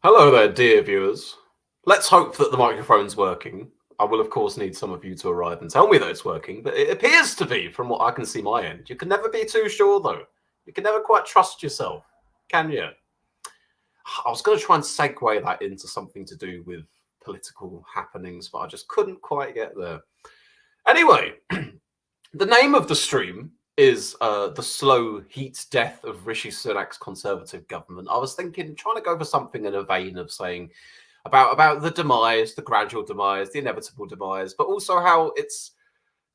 Hello there, dear viewers. Let's hope that the microphone's working. I will, of course, need some of you to arrive and tell me that it's working, but it appears to be from what I can see my end. You can never be too sure, though. You can never quite trust yourself, can you? I was going to try and segue that into something to do with political happenings, but I just couldn't quite get there. Anyway, the name of the stream is The Slow Heat Death of Rishi Sunak's Conservative Government. I was thinking, trying to go for something in a vein of saying about the demise, the gradual demise, the inevitable demise, but also how it's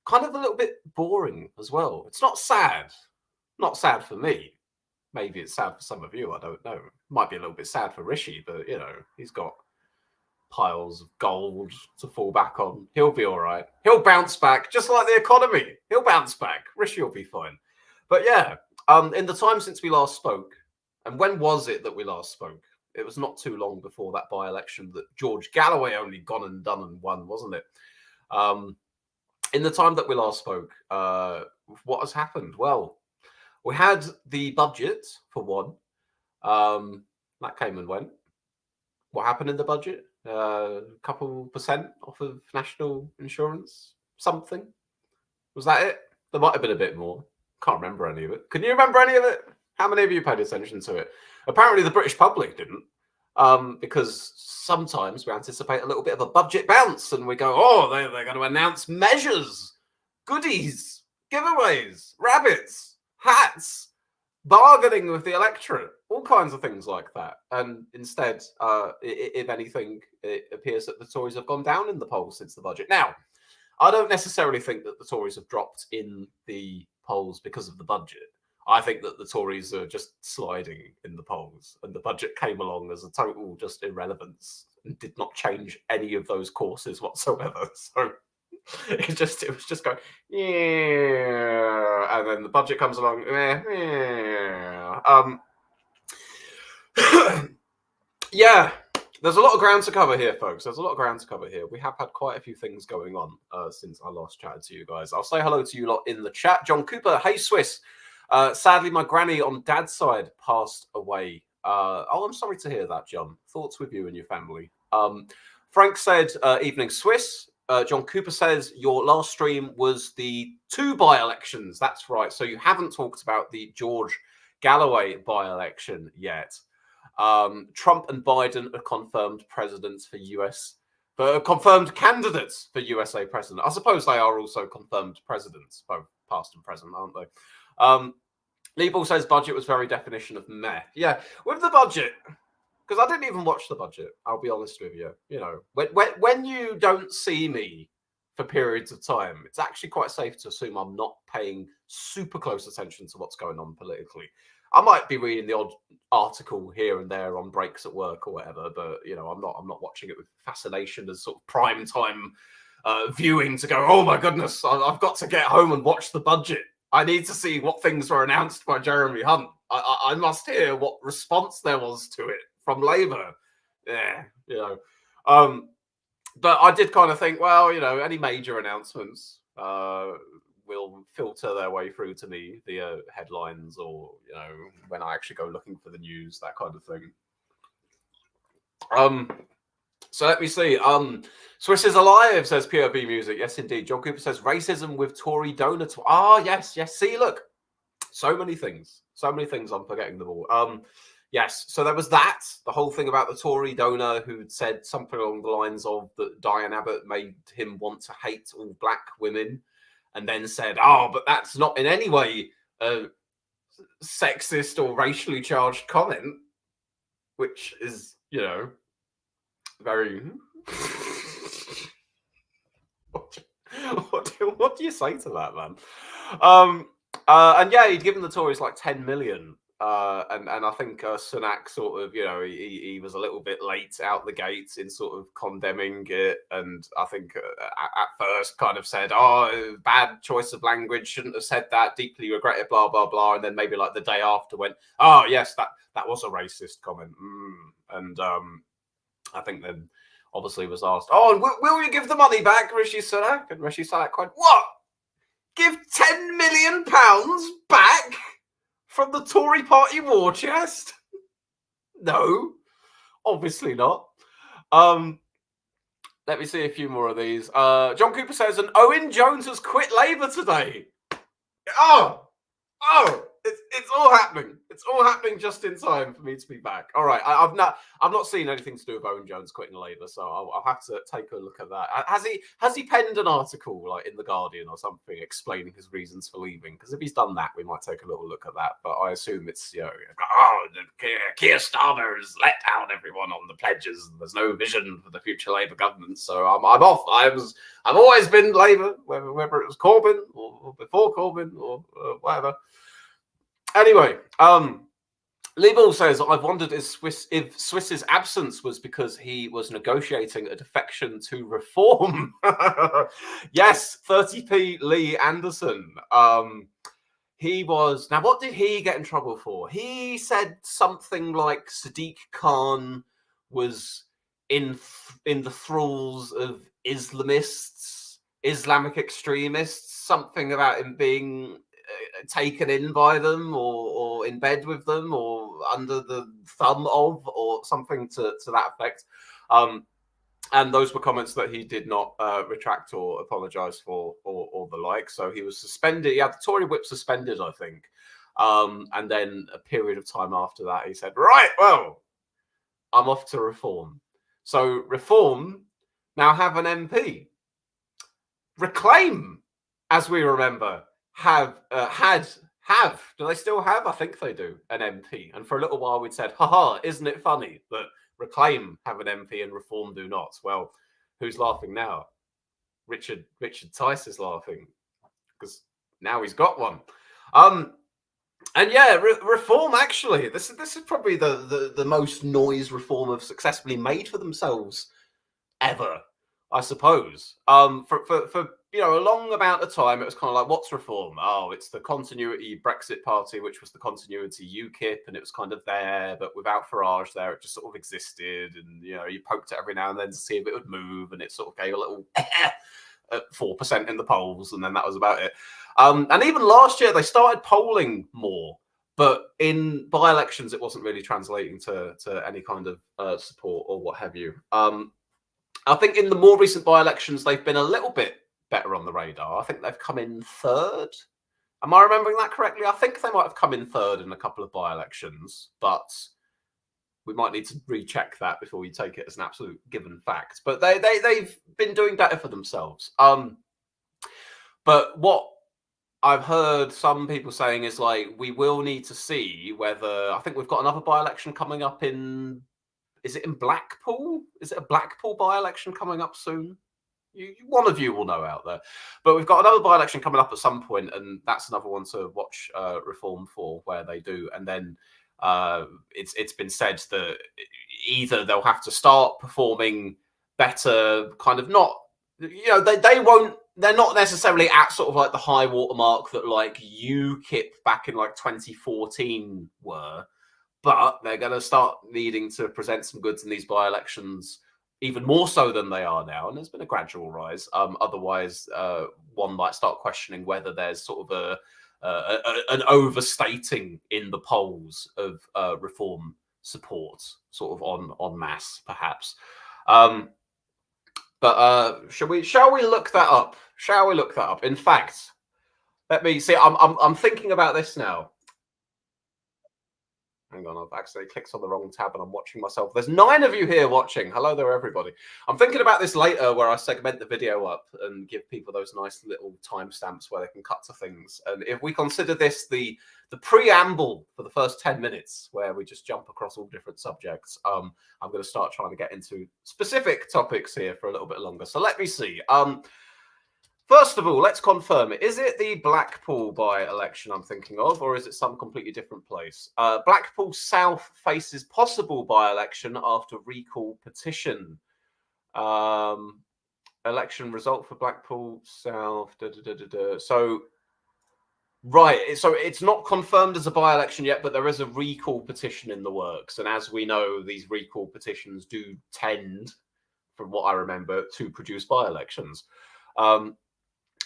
kind of a little bit boring as well. It's not sad for me. Maybe it's sad for some of you. I don't know. Might be a little bit sad for Rishi, but he's got piles of gold to fall back on. He'll be all right. He'll bounce back, just like the economy. He'll bounce back. Rishi will be fine. But yeah, in the time since we last spoke, and when was it that we last spoke? It was not too long before that by-election that George Galloway only gone and done and won, wasn't it? In the time that we last spoke, what has happened? Well, we had the budget for one. That came and went. What happened in the budget? A couple percent off of national insurance, something. Was that it? There might have been a bit more. Can't remember any of it. Can you remember any of it? How many of you paid attention to it? Apparently, the British public didn't, because sometimes we anticipate a little bit of a budget bounce, and we go, "Oh, they're going to announce measures, goodies, giveaways, rabbits, hats." Bargaining with the electorate, all kinds of things like that. And instead, if anything, it appears that the Tories have gone down in the polls since the budget. Now, I don't necessarily think that the Tories have dropped in the polls because of the budget. I think that the Tories are just sliding in the polls, and the budget came along as a total just irrelevance and did not change any of those courses whatsoever. So it was just going, yeah, and then the budget comes along, yeah. There's a lot of ground to cover here, folks. There's a lot of ground to cover here. We have had quite a few things going on since I last chatted to you guys. I'll say hello to you lot in the chat. John Cooper, hey Swiss. Sadly, my granny on dad's side passed away. I'm sorry to hear that, John. Thoughts with you and your family. Frank said, evening Swiss. John Cooper says your last stream was the 2 by-elections. That's right. So you haven't talked about the George Galloway by-election yet. Trump and Biden are confirmed presidents for confirmed candidates for USA president. I suppose they are also confirmed presidents, both past and present, aren't they? Liebel says budget was very definition of meh. Yeah, with the budget, because I didn't even watch the budget. I'll be honest with you. When you don't see me for periods of time, it's actually quite safe to assume I'm not paying super close attention to what's going on politically. I might be reading the odd article here and there on breaks at work or whatever, but I'm not watching it with fascination as sort of prime time viewing to go, oh my goodness, I've got to get home and watch the budget. I need to see what things were announced by Jeremy Hunt. I must hear what response there was to it from Labour. Yeah, but I did kind of think, well, any major announcements will filter their way through to me via headlines or, when I actually go looking for the news, that kind of thing. So let me see. Swiss is alive, says POV Music. Yes, indeed. John Cooper says racism with Tory donor. Yes. See, look. So many things. I'm forgetting them all. Yes, so there was that. The whole thing about the Tory donor who'd said something along the lines of that Diane Abbott made him want to hate all black women, and then said, but that's not in any way a sexist or racially charged comment, which is, very... what do you say to that, man? And yeah, he'd given the Tories like 10 million. And I think Sunak sort of, he was a little bit late out the gates in sort of condemning it. And I think at first kind of said, bad choice of language, shouldn't have said that, deeply regret it, blah, blah, blah. And then maybe like the day after went, yes, that was a racist comment. And I think then obviously was asked, and will you give the money back, Rishi Sunak? And Rishi Sunak went, what? Give £10 million back from the Tory party war chest? No. Obviously not. Let me see a few more of these. John Cooper says, and Owen Jones has quit Labour today. Oh, it's all happening. It's all happening just in time for me to be back. All right, I've not seen anything to do with Owen Jones quitting Labour, so I'll have to take a look at that. Has he penned an article like in the Guardian or something explaining his reasons for leaving? Because if he's done that, we might take a little look at that. But I assume it's Keir Starmer has let down everyone on the pledges, and there's no vision for the future Labour government. So I'm off. I've always been Labour, whether it was Corbyn or before Corbyn or whatever. Anyway, Lee Ball says, I've wondered if Swiss's absence was because he was negotiating a defection to reform. Yes, 30p Lee Anderson. He was... Now, what did he get in trouble for? He said something like Sadiq Khan was in the thralls of Islamists, Islamic extremists, something about him being taken in by them or in bed with them or under the thumb of or something to that effect. And those were comments that he did not retract or apologise for or the like. So he was suspended. He had the Tory whip suspended, I think. And then a period of time after that, he said, right, well, I'm off to Reform. So Reform now have an MP. Reclaim, as we remember, have do they still have? I think they do, an MP. And for a little while we'd said, haha, isn't it funny that Reclaim have an MP and Reform do not? Well, who's laughing now? Richard Tice is laughing because now he's got one. And yeah, Reform actually, this is probably the most noise Reform have successfully made for themselves ever, I suppose. For a long amount of time, it was kind of like, what's Reform? Oh, it's the continuity Brexit party, which was the continuity UKIP, and it was kind of there, but without Farage there, it just sort of existed, and you poked it every now and then to see if it would move, and it sort of gave a little 4% in the polls, and then that was about it. And even last year, they started polling more, but in by-elections, it wasn't really translating to any kind of support or what have you. I think in the more recent by-elections, they've been a little bit better on the radar. I think they've come in third. Am I remembering that correctly? I think they might have come in third in a couple of by-elections, but we might need to recheck that before we take it as an absolute given fact. But they've been doing better for themselves. But what I've heard some people saying is like, we will need to see whether... I think we've got another by-election coming up in... Is it in Blackpool? Is it a Blackpool by-election coming up soon? One of you will know out there. But we've got another by-election coming up at some point, and that's another one to watch Reform for, where they do. And then it's been said that either they'll have to start performing better, kind of not... they won't... They're not necessarily at sort of like the high watermark that like UKIP back in like 2014 were. But they're going to start needing to present some goods in these by-elections even more so than they are now. And there's been a gradual rise. Otherwise, one might start questioning whether there's sort of an overstating in the polls of Reform support, sort of en masse, perhaps. But shall we look that up? Shall we look that up? In fact, let me see. I'm thinking about this now. Hang on, I've accidentally clicked on the wrong tab and I'm watching myself. There's 9 of you here watching. Hello there, everybody. I'm thinking about this later where I segment the video up and give people those nice little timestamps where they can cut to things. And if we consider this the preamble for the first 10 minutes where we just jump across all different subjects, I'm going to start trying to get into specific topics here for a little bit longer. So let me see. First of all, let's confirm it. Is it the Blackpool by-election I'm thinking of, or is it some completely different place? Blackpool South faces possible by-election after recall petition. Election result for Blackpool South. So, right. So it's not confirmed as a by-election yet, but there is a recall petition in the works. And as we know, these recall petitions do tend, from what I remember, to produce by-elections.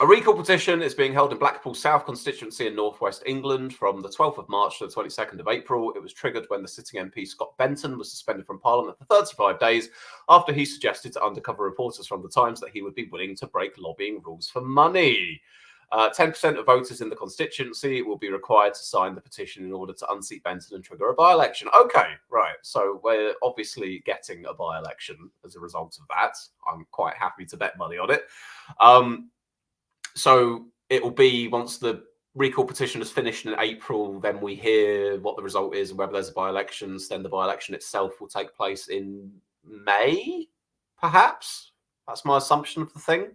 A recall petition is being held in Blackpool South constituency in northwest England from the 12th of March to the 22nd of April. It was triggered when the sitting MP Scott Benton was suspended from Parliament for 35 days after he suggested to undercover reporters from the Times that he would be willing to break lobbying rules for money. 10% of voters in the constituency will be required to sign the petition in order to unseat Benton and trigger a by-election. Okay, right. So we're obviously getting a by-election as a result of that. I'm quite happy to bet money on it. So it will be once the recall petition is finished in April, then we hear what the result is and whether there's a by-elections. Then the by-election itself will take place in May, perhaps. That's my assumption of the thing.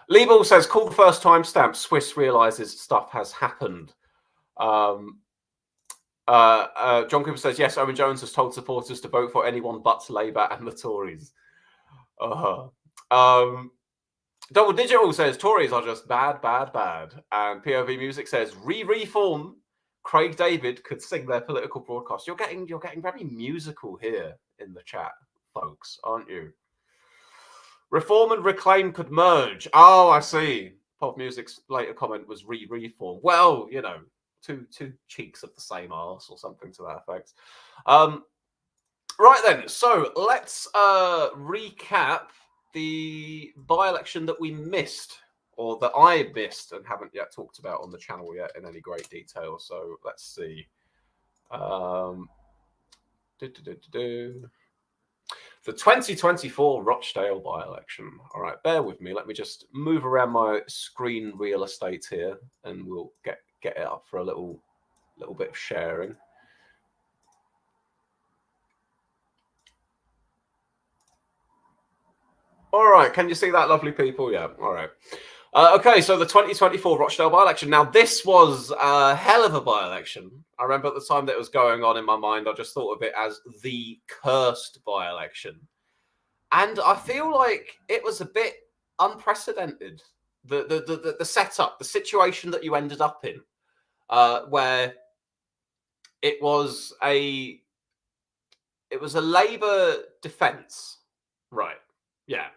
Liebel says, call the first timestamp. Swiss realizes stuff has happened. John Cooper says, yes, Owen Jones has told supporters to vote for anyone but Labour and the Tories. Double Digital says, Tories are just bad, bad, bad. And POV Music says, reform. Craig David could sing their political broadcast. You're getting very musical here in the chat, folks, aren't you? Reform and Reclaim could merge. Oh, I see. Pop Music's later comment was reform. Well, you know, two cheeks of the same arse or something to that effect. Right then, so let's recap the by-election that we missed, or that I missed and haven't yet talked about on the channel yet in any great detail. So let's see. The 2024 Rochdale by-election. All right, bear with me. Let me just move around my screen real estate here, and we'll get it up for a little bit of sharing. All right, can you see that, lovely people? Yeah, all right. Okay, so the 2024 Rochdale by-election. Now, this was a hell of a by-election. I remember at the time that it was going on in my mind, I just thought of it as the cursed by-election. And I feel like it was a bit unprecedented. The setup, the situation that you ended up in, where it was a Labour defence, right? Yeah,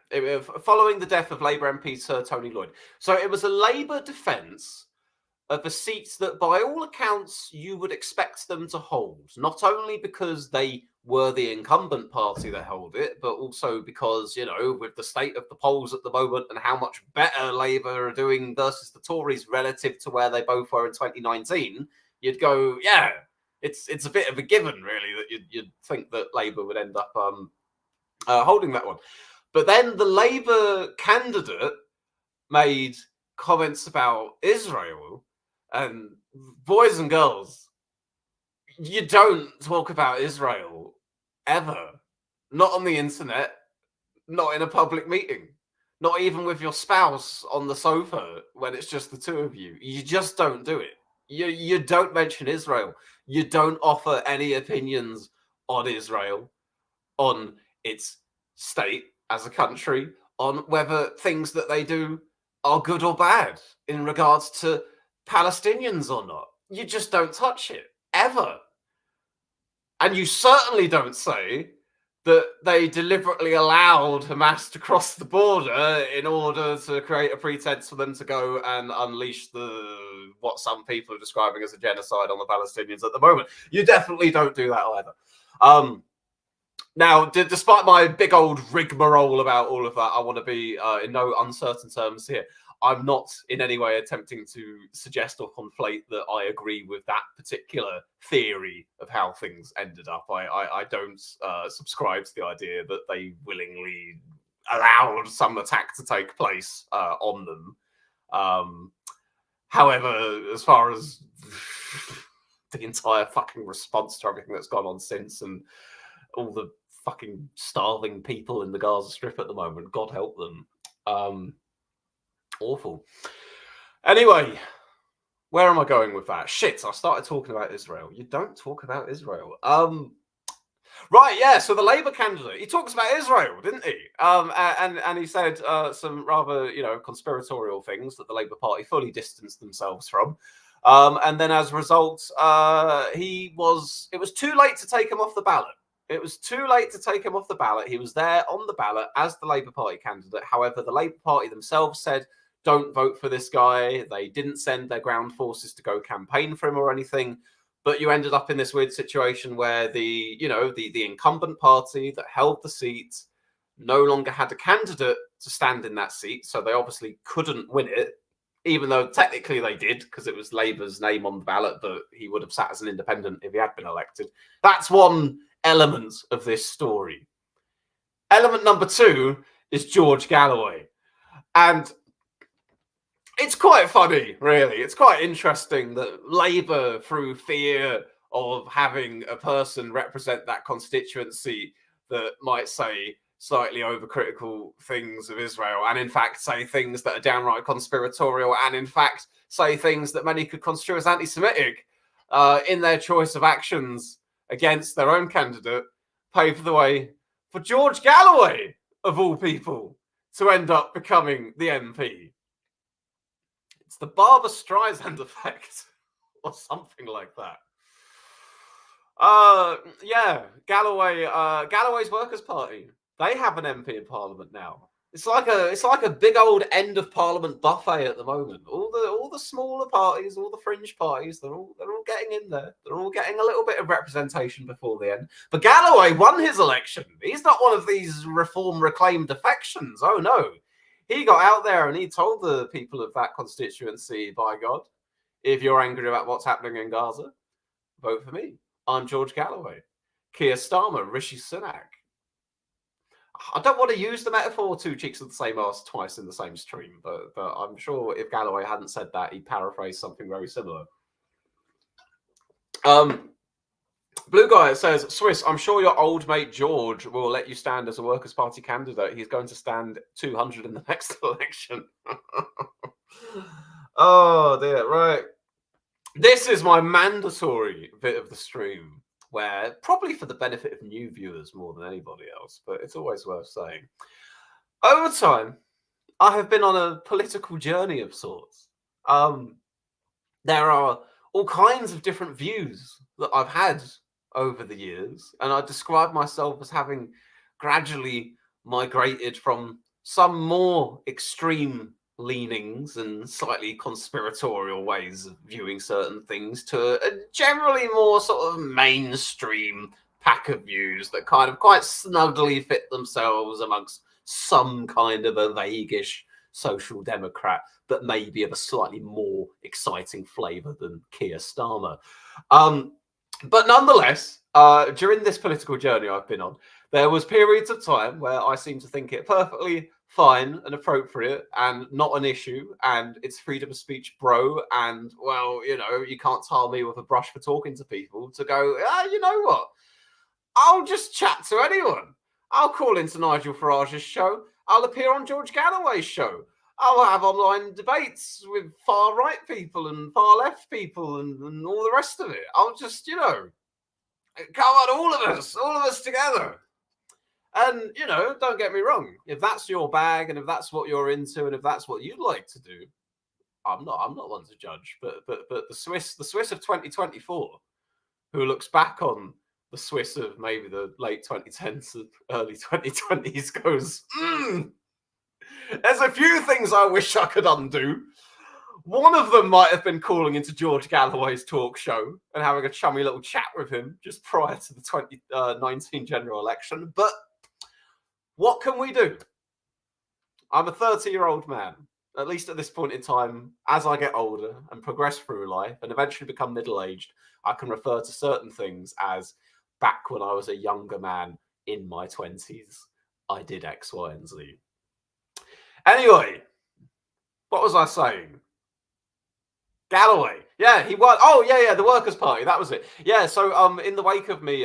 following the death of Labour MP Sir Tony Lloyd. So it was a Labour defence of the seats that, by all accounts, you would expect them to hold. Not only because they were the incumbent party that held it, but also because, you know, with the state of the polls at the moment and how much better Labour are doing versus the Tories relative to where they both were in 2019, you'd go, yeah, it's a bit of a given, really, that you'd think that Labour would end up holding that one. But then the Labour candidate made comments about Israel, and boys and girls, you don't talk about Israel ever. Not on the internet, not in a public meeting, not even with your spouse on the sofa when it's just the two of you. You just don't do it. You don't mention Israel. You don't offer any opinions on Israel, on its state as a country, on whether things that they do are good or bad in regards to Palestinians or not. You just don't touch it, ever. And you certainly don't say that they deliberately allowed Hamas to cross the border in order to create a pretense for them to go and unleash what some people are describing as a genocide on the Palestinians at the moment. You definitely don't do that either. Now, despite my big old rigmarole about all of that, I want to be in no uncertain terms here. I'm not in any way attempting to suggest or conflate that I agree with that particular theory of how things ended up. I don't subscribe to the idea that they willingly allowed some attack to take place on them. However, as far as the entire fucking response to everything that's gone on since, and all the fucking starving people in the Gaza Strip at the moment, God help them. Awful. Anyway, where am I going with that? Shit, I started talking about Israel. You don't talk about Israel. Right, yeah, so the Labour candidate, he talks about Israel, didn't he? And he said some rather, conspiratorial things that the Labour Party fully distanced themselves from. And then as a result, it was too late to take him off the ballot. It was too late to take him off the ballot. He was there on the ballot as the Labour Party candidate. However, the Labour Party themselves said, don't vote for this guy. They didn't send their ground forces to go campaign for him or anything. But you ended up in this weird situation where the incumbent party that held the seat no longer had a candidate to stand in that seat. So they obviously couldn't win it, even though technically they did, because it was Labour's name on the ballot, but he would have sat as an independent if he had been elected. That's one element of this story. Element number two is George Galloway. And it's quite funny, really. It's quite interesting that Labour, through fear of having a person represent that constituency that might say slightly overcritical things of Israel, and in fact say things that are downright conspiratorial, and in fact say things that many could construe as anti-Semitic, in their choice of actions against their own candidate, paved the way for George Galloway, of all people, to end up becoming the MP. It's the Barbra Streisand effect, or something like that. Yeah, Galloway's Workers' Party. They have an MP in Parliament now. It's like a big old end of Parliament buffet at the moment. All the smaller parties, all the fringe parties, they're all getting in there. They're all getting a little bit of representation before the end. But Galloway won his election. He's not one of these reform reclaimed defections. Oh no. He got out there and he told the people of that constituency, by God, if you're angry about what's happening in Gaza, vote for me. I'm George Galloway. Keir Starmer, Rishi Sunak. I don't want to use the metaphor two cheeks of the same arse twice in the same stream, but I'm sure if Galloway hadn't said that, he'd paraphrase something very similar. Blue Guy says, Swiss, I'm sure your old mate George will let you stand as a Workers' Party candidate. He's going to stand 200 in the next election. Oh, dear. Right. This is my mandatory bit of the stream, where probably for the benefit of new viewers more than anybody else, but it's always worth saying. Over time, I have been on a political journey of sorts. There are all kinds of different views that I've had over the years, and I describe myself as having gradually migrated from some more extreme leanings and slightly conspiratorial ways of viewing certain things to a generally more sort of mainstream pack of views that kind of quite snugly fit themselves amongst some kind of a vaguish social democrat, but maybe of a slightly more exciting flavour than Keir Starmer. But nonetheless, during this political journey I've been on, there was periods of time where I seemed to think it perfectly fine and appropriate and not an issue, and it's freedom of speech, bro, and, well, you know, you can't tar me with a brush for talking to people, to go, you know what? I'll just chat to anyone. I'll call into Nigel Farage's show. I'll appear on George Galloway's show. I'll have online debates with far-right people and far-left people and all the rest of it. I'll just, you know, come on, all of us together. And, you know, don't get me wrong. If that's your bag and if that's what you're into and if that's what you'd like to do, I'm not one to judge. But the Swiss of 2024, who looks back on the Swiss of maybe the late 2010s and early 2020s, goes, there's a few things I wish I could undo. One of them might have been calling into George Galloway's talk show and having a chummy little chat with him just prior to the 2019 general election. But what can we do? I'm a 30-year-old man, at least at this point in time. As I get older and progress through life and eventually become middle-aged, I can refer to certain things as back when I was a younger man in my 20s, I did X, Y, and Z. Anyway, what was I saying? Galloway. Yeah, he won. Oh, yeah, the Workers' Party. That was it. Yeah, so in the wake of me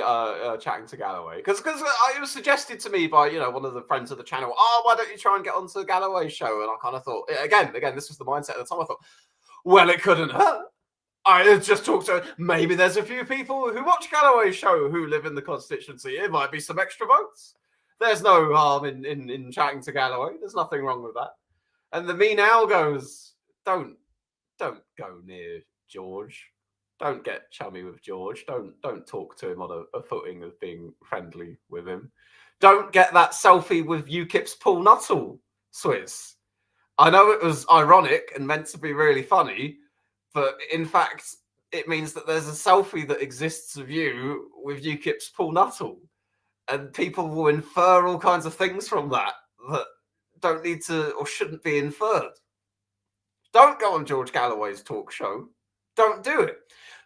chatting to Galloway, because it was suggested to me by, you know, one of the friends of the channel, why don't you try and get onto Galloway's show? And I kind of thought, again, this was the mindset at the time. I thought, well, it couldn't hurt. I just talked to, maybe there's a few people who watch Galloway's show who live in the constituency. It might be some extra votes. There's no harm in chatting to Galloway. There's nothing wrong with that. And the me now goes, don't go near George. Don't get chummy with George. Don't talk to him on a footing of being friendly with him. Don't get that selfie with UKIP's Paul Nuttall, Swiss. I know it was ironic and meant to be really funny, but in fact, it means that there's a selfie that exists of you with UKIP's Paul Nuttall. And people will infer all kinds of things from that don't need to or shouldn't be inferred. Don't go on George Galloway's talk show. Don't do it.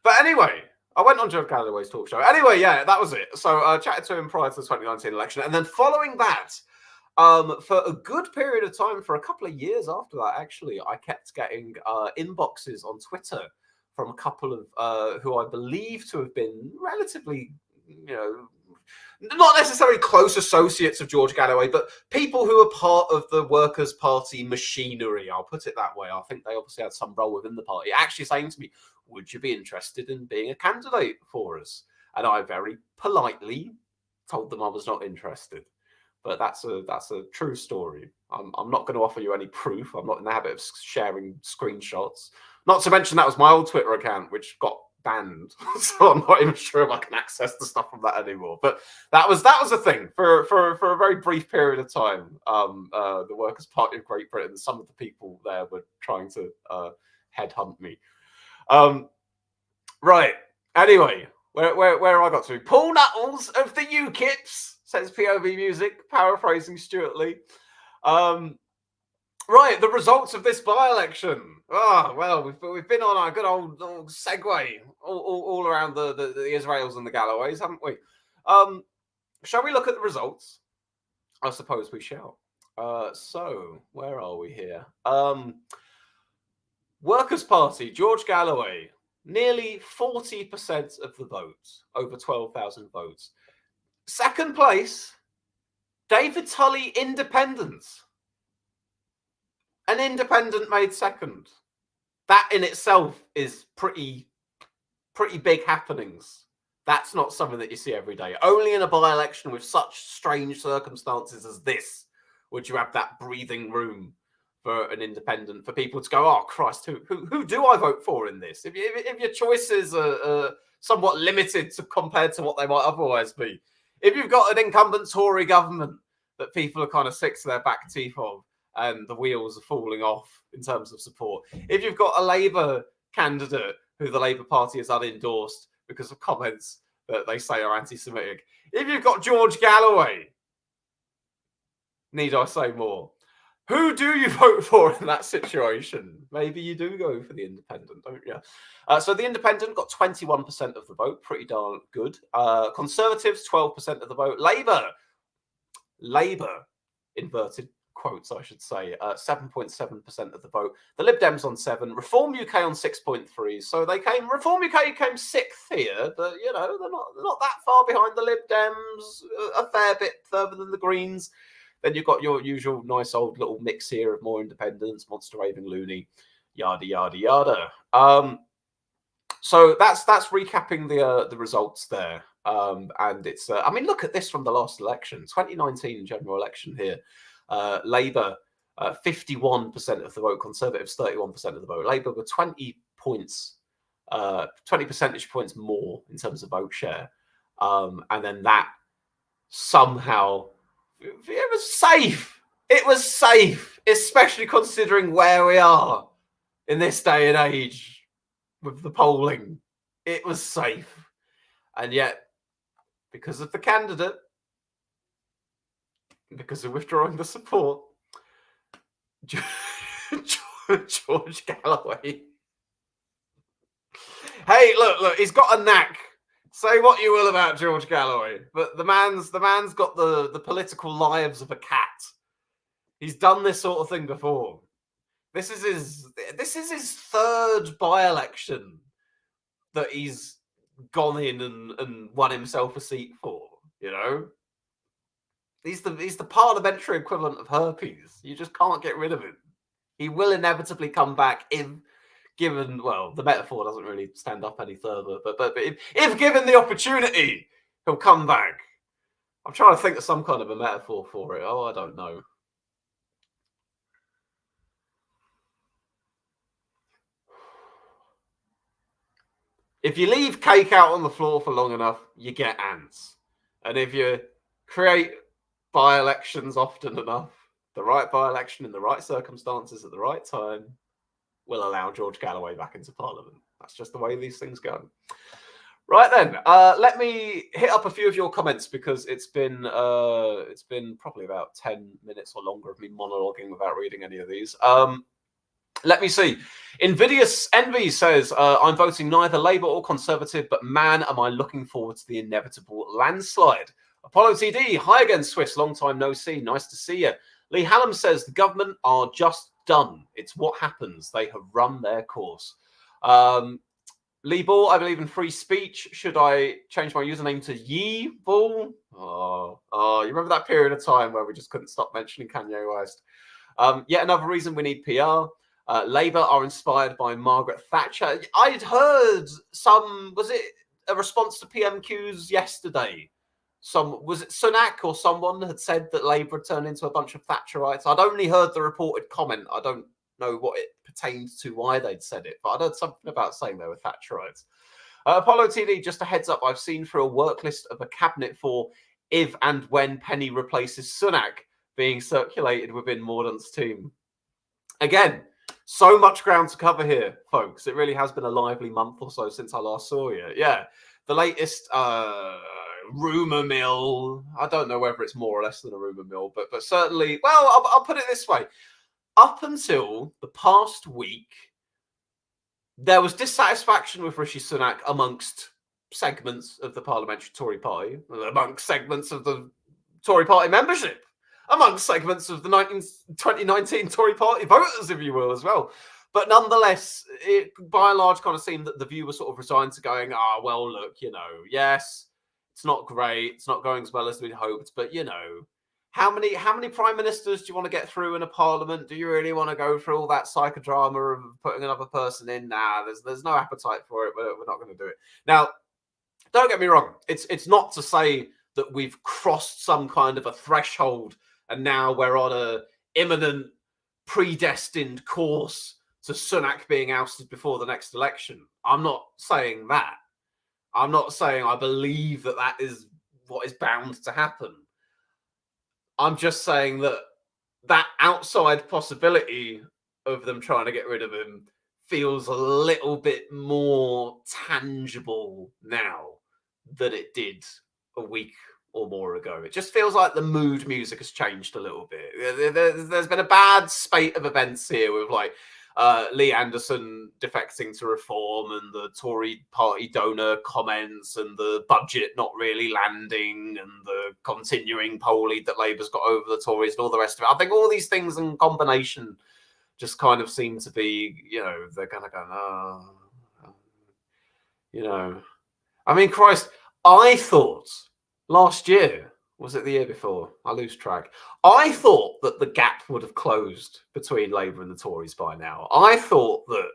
But anyway, I went on George Galloway's talk show. Anyway, yeah, that was it. So I chatted to him prior to the 2019 election. And then following that, for a good period of time, for a couple of years after that, actually, I kept getting inboxes on Twitter from a couple of who I believe to have been relatively, not necessarily close associates of George Galloway, but people who are part of the Workers' Party machinery. I'll put it that way. I think they obviously had some role within the party. Actually saying to me, would you be interested in being a candidate for us? And I very politely told them I was not interested. But that's a true story. I'm not going to offer you any proof. I'm not in the habit of sharing screenshots. Not to mention that was my old Twitter account, which got banned, so I'm not even sure if I can access the stuff from that anymore. But that was a thing for a very brief period of time. The Workers' Party of Great Britain, some of the people there were trying to headhunt me. Right. Anyway, where I got to? Paul Nuttles of the UKIPs, says POV Music, paraphrasing Stuart Lee. Right, the results of this by-election. Well, we've been on our good old segue all around the Israels and the Galloways, haven't we? Shall we look at the results? I suppose we shall. So, where are we here? Workers' Party, George Galloway, nearly 40% of the votes, over 12,000 votes. Second place, David Tully, Independents. An independent made second. That in itself is pretty big happenings. That's not something that you see every day. Only in a by-election with such strange circumstances as this would you have that breathing room for an independent, for people to go, oh Christ, who do I vote for in this? If your choices are somewhat limited compared to what they might otherwise be, if you've got an incumbent Tory government that people are kind of sick to their back teeth of, and the wheels are falling off in terms of support. If you've got a Labour candidate who the Labour Party has unendorsed because of comments that they say are anti-Semitic. If you've got George Galloway, need I say more? Who do you vote for in that situation? Maybe you do go for the independent, don't you? So the independent got 21% of the vote, pretty darn good. Conservatives, 12% of the vote. Labour, inverted quotes, I should say, 7.7% of the vote. The Lib Dems on 7, Reform UK on 6.3. So Reform UK came 6th here, but they're not that far behind the Lib Dems, a fair bit further than the Greens. Then you've got your usual nice old little mix here of more independents, Monster Raving Looney, yada yada yada. So that's recapping the results there. And it's look at this from the last election, 2019 general election here. Labour, 51% of the vote, Conservatives, 31% of the vote. Labour were 20 percentage points more in terms of vote share. And then that somehow, it was safe. It was safe, especially considering where we are in this day and age with the polling. It was safe. And yet, because of the candidate, because of withdrawing the support, George Galloway. Hey, look, he's got a knack. Say what you will about George Galloway, but the man's got the political lives of a cat. He's done this sort of thing before. This is his third by-election that he's gone in and won himself a seat for, He's the parliamentary equivalent of herpes. You just can't get rid of him. He will inevitably come back if given, well, the metaphor doesn't really stand up any further, but if given the opportunity, he'll come back. I'm trying to think of some kind of a metaphor for it. Oh, I don't know. If you leave cake out on the floor for long enough, you get ants. And if you create by-elections often enough, the right by-election in the right circumstances at the right time will allow George Galloway back into Parliament. That's just the way these things go. Right then, let me hit up a few of your comments because it's been probably about 10 minutes or longer of me monologuing without reading any of these. Let me see. Invidious Envy says, I'm voting neither Labour or Conservative, but man, am I looking forward to the inevitable landslide. Apollo TD, hi again, Swiss. Long time no see. Nice to see you. Lee Hallam says, the government are just done. It's what happens. They have run their course. Lee Ball, I believe in free speech. Should I change my username to Yee Ball? Oh, you remember that period of time where we just couldn't stop mentioning Kanye West? Yet another reason we need PR. Labour are inspired by Margaret Thatcher. I'd heard was it a response to PMQs yesterday? Was it Sunak or someone had said that Labour had turned into a bunch of Thatcherites? I'd only heard the reported comment. I don't know what it pertained to, why they'd said it, but I'd heard something about saying they were Thatcherites. Apollo TD, just a heads up, I've seen through a work list of a cabinet for if and when Penny replaces Sunak being circulated within Mordaunt's team. Again, so much ground to cover here, folks. It really has been a lively month or so since I last saw you. Yeah, the latest rumour mill. I don't know whether it's more or less than a rumour mill, but certainly, well, I'll put it this way. Up until the past week, there was dissatisfaction with Rishi Sunak amongst segments of the parliamentary Tory party, amongst segments of the Tory party membership, amongst segments of the 2019 Tory party voters, if you will, as well. But nonetheless, it by and large kind of seemed that the view was sort of resigned to going, well, look, yes, it's not great. It's not going as well as we'd hoped, but, how many prime ministers do you want to get through in a parliament? Do you really want to go through all that psychodrama of putting another person in? Nah, there's no appetite for it. We're not going to do it. Now, don't get me wrong. It's not to say that we've crossed some kind of a threshold and now we're on a imminent, predestined course to Sunak being ousted before the next election. I'm not saying that. I'm not saying I believe that is what is bound to happen. I'm just saying that outside possibility of them trying to get rid of him feels a little bit more tangible now than it did a week or more ago. It just feels like the mood music has changed a little bit. There's been a bad spate of events here with Lee Anderson defecting to Reform and the Tory party donor comments and the budget not really landing and the continuing poll lead that Labour's got over the Tories and all the rest of it. I think all these things in combination just kind of seem to be, they're going to go, I mean, Christ, I thought last year, was it the year before? I lose track. I thought that the gap would have closed between Labour and the Tories by now. I thought that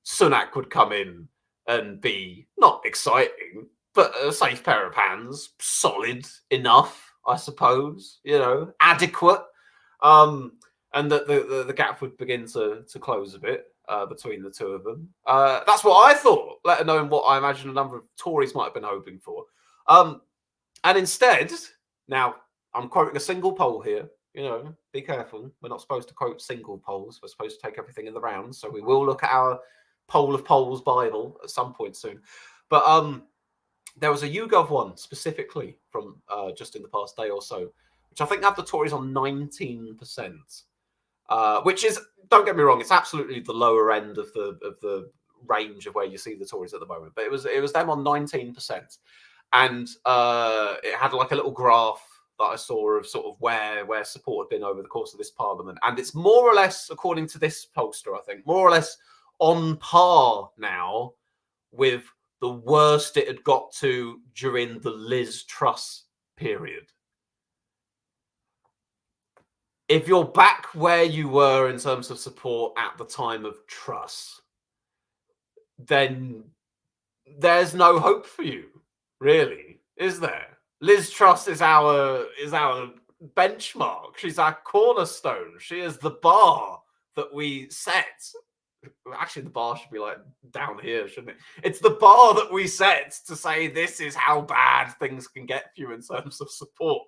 Sunak would come in and be not exciting, but a safe pair of hands, solid enough, I suppose, adequate. And that the gap would begin to close a bit between the two of them. That's what I thought, let alone what I imagine a number of Tories might have been hoping for. And instead, now I'm quoting a single poll here. Be careful. We're not supposed to quote single polls. We're supposed to take everything in the round. So we will look at our poll of polls Bible at some point soon. But there was a YouGov one specifically from just in the past day or so, which I think had the Tories on 19%, which is, don't get me wrong, it's absolutely the lower end of the range of where you see the Tories at the moment. But it was them on 19%. And it had like a little graph that I saw of sort of where support had been over the course of this parliament. And it's more or less, according to this pollster, I think, more or less on par now with the worst it had got to during the Liz Truss period. If you're back where you were in terms of support at the time of Truss, then there's no hope for you. Really, is there? Liz Truss is our benchmark. She's our cornerstone. She is the bar that we set Actually, the bar should be like down here, shouldn't it? It's the bar that we set to say this is how bad things can get for you in terms of support.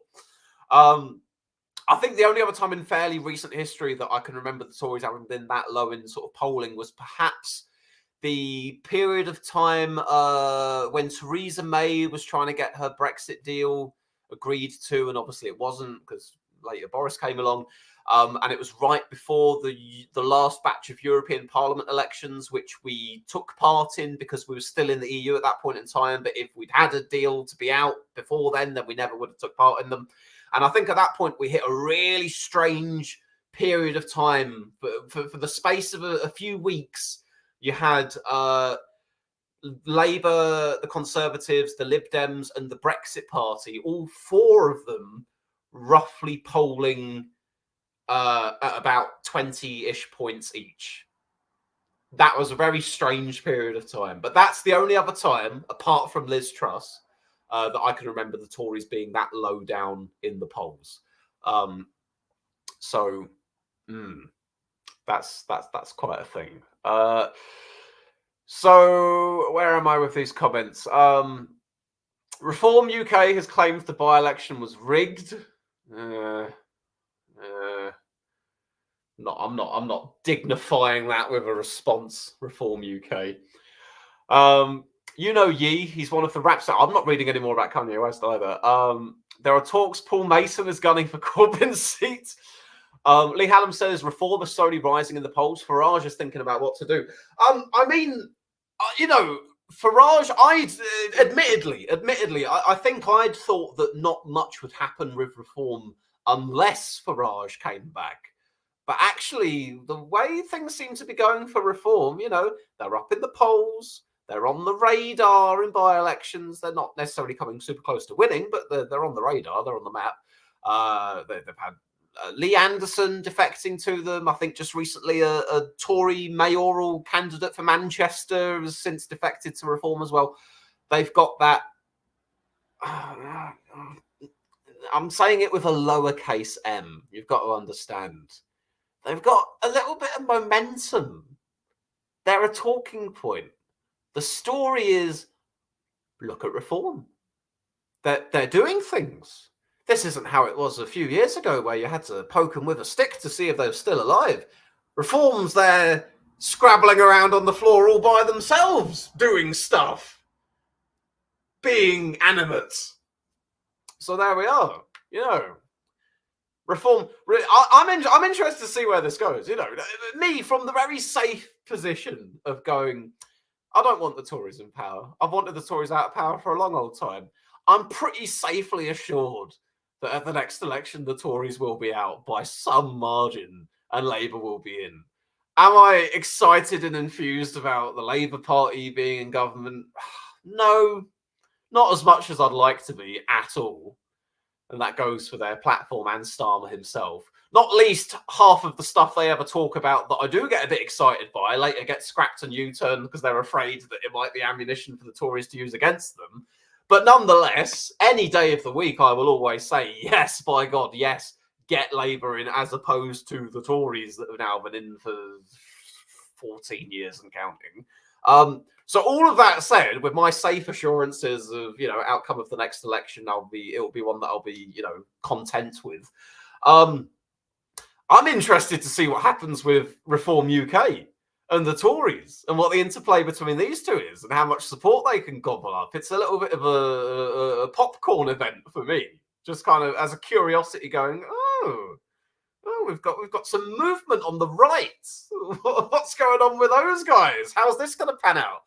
I think the only other time in fairly recent history that I can remember the Tories having been that low in sort of polling was perhaps the period of time when Theresa May was trying to get her Brexit deal agreed to, and obviously it wasn't because later Boris came along. And it was right before the last batch of European Parliament elections, which we took part in because we were still in the EU at that point in time. But if we'd had a deal to be out before then we never would have took part in them. And I think at that point we hit a really strange period of time. For the space of a few weeks, you had Labour, the Conservatives, the Lib Dems, and the Brexit Party, all four of them roughly polling at about 20-ish points each. That was a very strange period of time. But that's the only other time, apart from Liz Truss, that I can remember the Tories being that low down in the polls. That's quite a thing. So where am I with these comments? Reform UK has claimed the by-election was rigged. I'm not dignifying that with a response. Reform UK. You know Yee, he's one of the rap stars. I'm not reading any more about Kanye West either. There are talks Paul Mason is gunning for Corbyn's seat. Lee Hallam says Reform is slowly rising in the polls. Farage is thinking about what to do. I mean, you know, Farage, admittedly, I think I'd thought that not much would happen with Reform unless Farage came back. But actually, the way things seem to be going for Reform, you know, they're up in the polls, they're on the radar in by-elections. They're not necessarily coming super close to winning, but they're on the radar, they're on the map. They've had Lee Anderson defecting to them. I think just recently a Tory mayoral candidate for Manchester has since defected to Reform as well. They've got that... I'm saying it with a lowercase m. You've got to understand. They've got a little bit of momentum. They're a talking point. The story is, look at Reform. They're doing things. This isn't how it was a few years ago where you had to poke them with a stick to see if they were still alive. Reform's there scrabbling around on the floor all by themselves, doing stuff, being animate. So there we are, you know. Reform. I'm interested to see where this goes. You know, me from the very safe position of going, I don't want the Tories in power. I've wanted the Tories out of power for a long old time. I'm pretty safely assured that at the next election, the Tories will be out by some margin and Labour will be in. Am I excited and enthused about the Labour Party being in government? No, not as much as I'd like to be at all. And that goes for their platform and Starmer himself. Not least half of the stuff they ever talk about that I do get a bit excited by later gets scrapped and U-turned because they're afraid that it might be ammunition for the Tories to use against them. But nonetheless, any day of the week, I will always say, yes, by God, yes, get Labour in as opposed to the Tories that have now been in for 14 years and counting. So all of that said, with my safe assurances of, you know, outcome of the next election, it'll be one that I'll be, you know, content with. I'm interested to see what happens with Reform UK and the Tories and what the interplay between these two is and how much support they can gobble up. It's a little bit of a popcorn event for me, just kind of as a curiosity going, oh, we've got some movement on the right. What's going on with those guys? How's this going to pan out?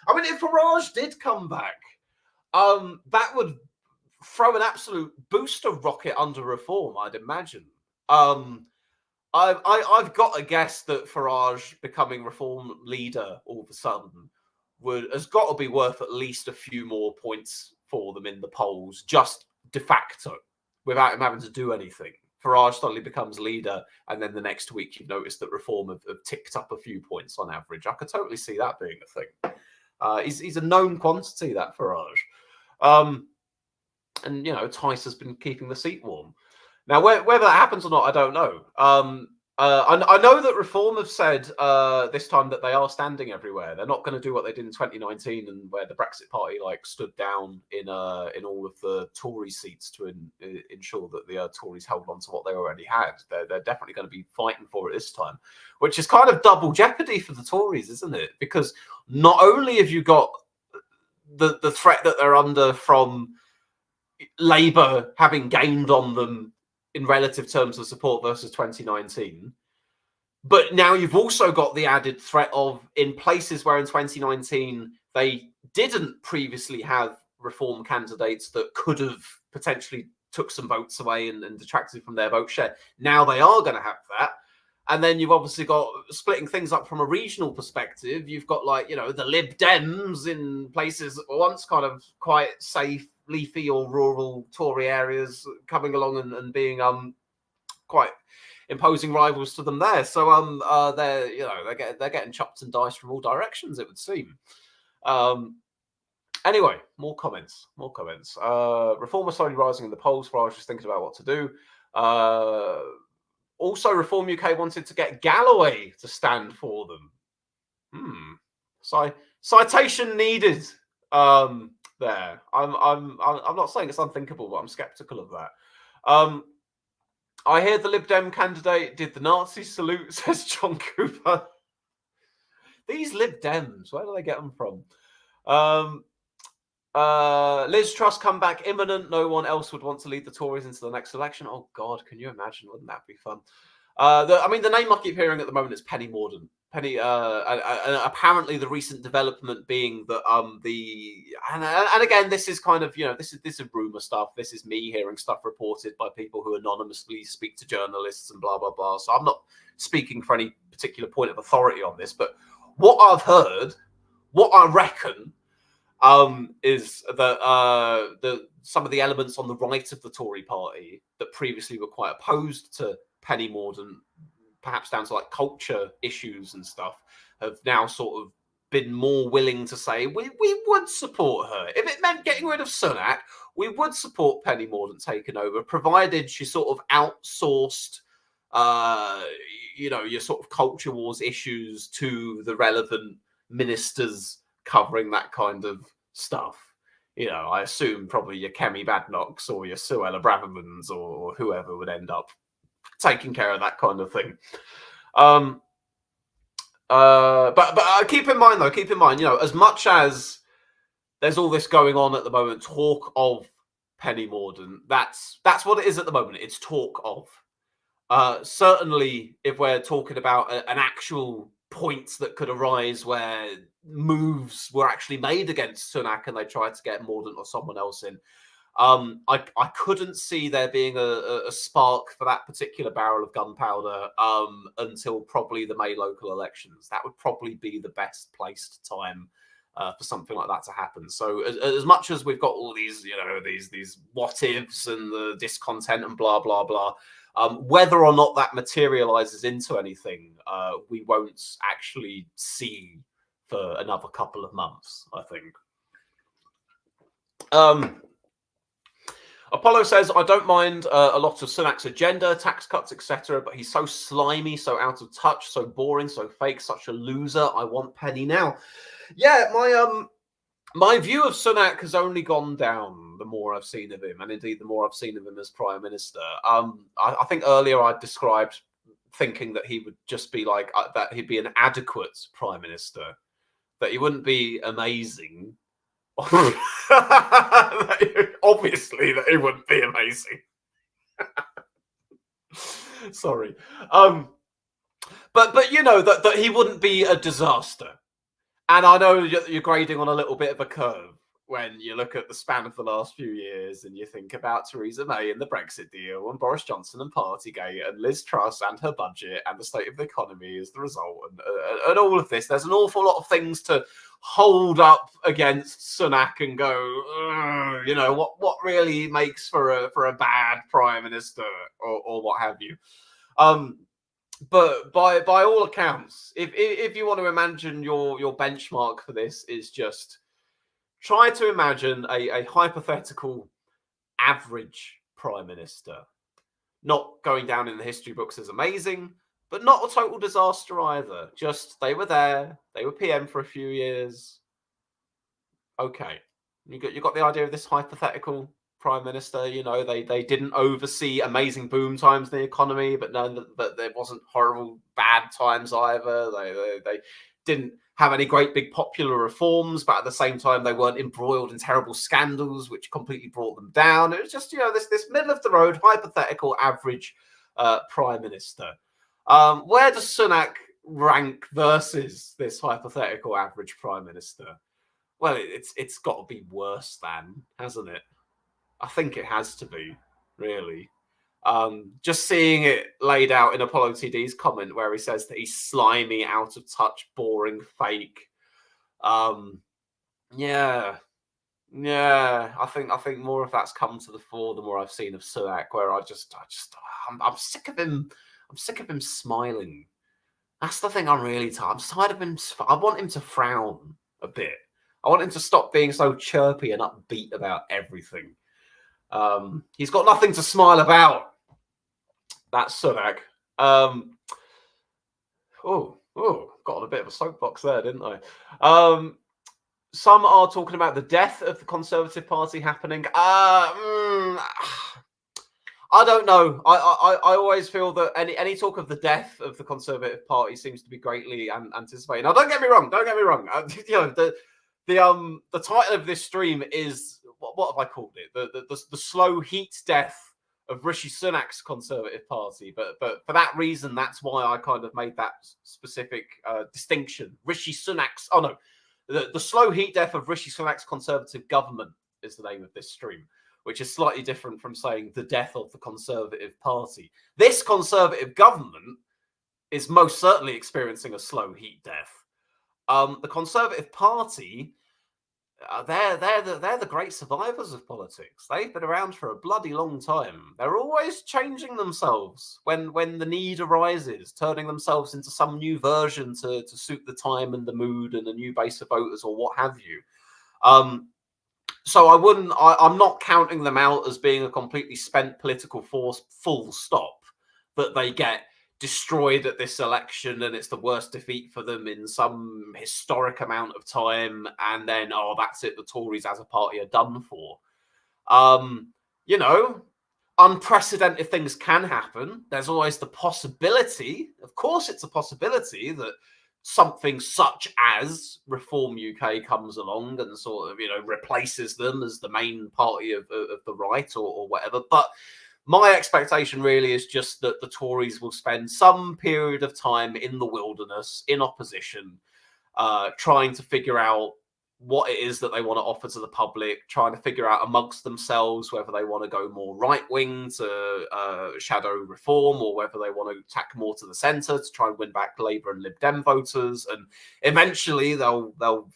I mean, if Farage did come back, that would throw an absolute booster rocket under Reform, I'd imagine. I've got to guess that Farage becoming Reform leader all of a sudden has got to be worth at least a few more points for them in the polls, just de facto, without him having to do anything. Farage suddenly becomes leader, and then the next week you've noticed that Reform have ticked up a few points on average. I could totally see that being a thing. He's a known quantity, that Farage. And, you know, Tice has been keeping the seat warm. Now, whether that happens or not, I don't know. I know that Reform have said this time that they are standing everywhere. They're not going to do what they did in 2019, and where the Brexit Party like stood down in all of the Tory seats to ensure that the Tories held on to what they already had. They're definitely going to be fighting for it this time, which is kind of double jeopardy for the Tories, isn't it? Because not only have you got the threat that they're under from Labour having gained on them in relative terms of support versus 2019. But now you've also got the added threat of, in places where in 2019 they didn't previously have Reform candidates that could have potentially took some votes away and detracted from their vote share. Now they are going to have that. And then you've obviously got splitting things up from a regional perspective. You've got the Lib Dems in places that were once kind of quite safe, leafy or rural Tory areas coming along and being quite imposing rivals to them there. So they're getting chopped and diced from all directions, it would seem. Anyway, more comments. Reform are slowly rising in the polls. For I was just thinking about what to do. Also, Reform UK wanted to get Galloway to stand for them. Citation needed. There. I'm not saying it's unthinkable, but I'm skeptical of that. I hear the Lib Dem candidate did the Nazi salute, says John Cooper. These Lib Dems, where do they get them from? Liz Truss comeback imminent. No one else would want to lead the Tories into the next election. Oh God, can you imagine? Wouldn't that be fun? The name I keep hearing at the moment is Penny Mordaunt. Penny, apparently the recent development being that and again, this is kind of this is rumor stuff. This is me hearing stuff reported by people who anonymously speak to journalists and blah blah blah. So I'm not speaking for any particular point of authority on this, but what I've heard, what I reckon, is that some of the elements on the right of the Tory party that previously were quite opposed to Penny Mordaunt, perhaps down to like culture issues and stuff, have now sort of been more willing to say we would support her. If it meant getting rid of Sunak, we would support Penny Mordaunt taking over, provided she sort of outsourced your sort of culture wars issues to the relevant ministers covering that kind of stuff. I assume probably your Kemi Badnocks or your Suella Bravermans or whoever would end up taking care of that kind of thing. But keep in mind, as much as there's all this going on at the moment, talk of Penny Mordaunt, that's what it is at the moment. It's talk of. Certainly, if we're talking about an actual point that could arise where moves were actually made against Sunak and they tried to get Mordaunt or someone else in, I couldn't see there being a spark for that particular barrel of gunpowder until probably the May local elections. That would probably be the best placed time for something like that to happen. So as much as we've got all these, these what ifs and the discontent and blah blah blah, whether or not that materializes into anything, we won't actually see for another couple of months, I think. Apollo says, I don't mind a lot of Sunak's agenda, tax cuts, etc., but he's so slimy, so out of touch, so boring, so fake, such a loser. I want Penny now. Yeah, my view of Sunak has only gone down the more I've seen of him, and indeed the more I've seen of him as Prime Minister. I think earlier I described thinking that he would just be like, that he'd be an adequate Prime Minister, that he wouldn't be amazing. Obviously that it wouldn't be amazing. Sorry. But that he wouldn't be a disaster. And I know you're grading on a little bit of a curve when you look at the span of the last few years and you think about Theresa May and the Brexit deal and Boris Johnson and Partygate and Liz Truss and her budget and the state of the economy as the result and all of this. There's an awful lot of things to hold up against Sunak and go, what really makes for a bad Prime Minister or what have you. But by all accounts, if you want to imagine your benchmark for this is just try to imagine a hypothetical average Prime Minister, not going down in the history books as amazing, but not a total disaster either. Just they were there, they were PM for a few years. Okay, you got the idea of this hypothetical prime minister. You know, they didn't oversee amazing boom times in the economy, but no, but there wasn't horrible bad times either. They didn't have any great big popular reforms, but at the same time they weren't embroiled in terrible scandals which completely brought them down. It was just, you know, this middle of the road hypothetical average prime minister. Where does Sunak rank versus this hypothetical average prime minister? Well, it's got to be worse than, hasn't it? I think it has to be, really. Just seeing it laid out in Apollo TD's comment where he says that he's slimy, out of touch, boring, fake. Yeah, yeah. I think more of that's come to the fore the more I've seen of Sunak, where I'm sick of him. I'm sick of him smiling. That's the thing I'm really tired. I'm tired of him. I want him to frown a bit. I want him to stop being so chirpy and upbeat about everything. He's got nothing to smile about. That's Sunak. Got on a bit of a soapbox there, didn't I? Some are talking about the death of the Conservative Party happening. I don't know. I always feel that any talk of the death of the Conservative Party seems to be greatly anticipated. Now, don't get me wrong. You know, the title of this stream is what have I called it? The slow heat death of Rishi Sunak's Conservative Party. But for that reason, that's why I kind of made that specific distinction. Rishi Sunak's. Oh no, the slow heat death of Rishi Sunak's Conservative government is the name of this stream, which is slightly different from saying the death of the Conservative Party. This Conservative government is most certainly experiencing a slow heat death. The Conservative Party, they're the great survivors of politics. They've been around for a bloody long time. They're always changing themselves when the need arises, turning themselves into some new version to suit the time and the mood and a new base of voters or what have you. So I'm not counting them out as being a completely spent political force, full stop, but they get destroyed at this election and it's the worst defeat for them in some historic amount of time. And then, oh, that's it. The Tories as a party are done for. You know, unprecedented things can happen. There's always the possibility, of course, it's a possibility that something such as Reform UK comes along and sort of, you know, replaces them as the main party of the right or whatever. But my expectation really is just that the Tories will spend some period of time in the wilderness, in opposition, trying to figure out what it is that they want to offer to the public, trying to figure out amongst themselves whether they want to go more right-wing to shadow reform or whether they want to tack more to the centre to try and win back Labour and Lib Dem voters. And eventually they'll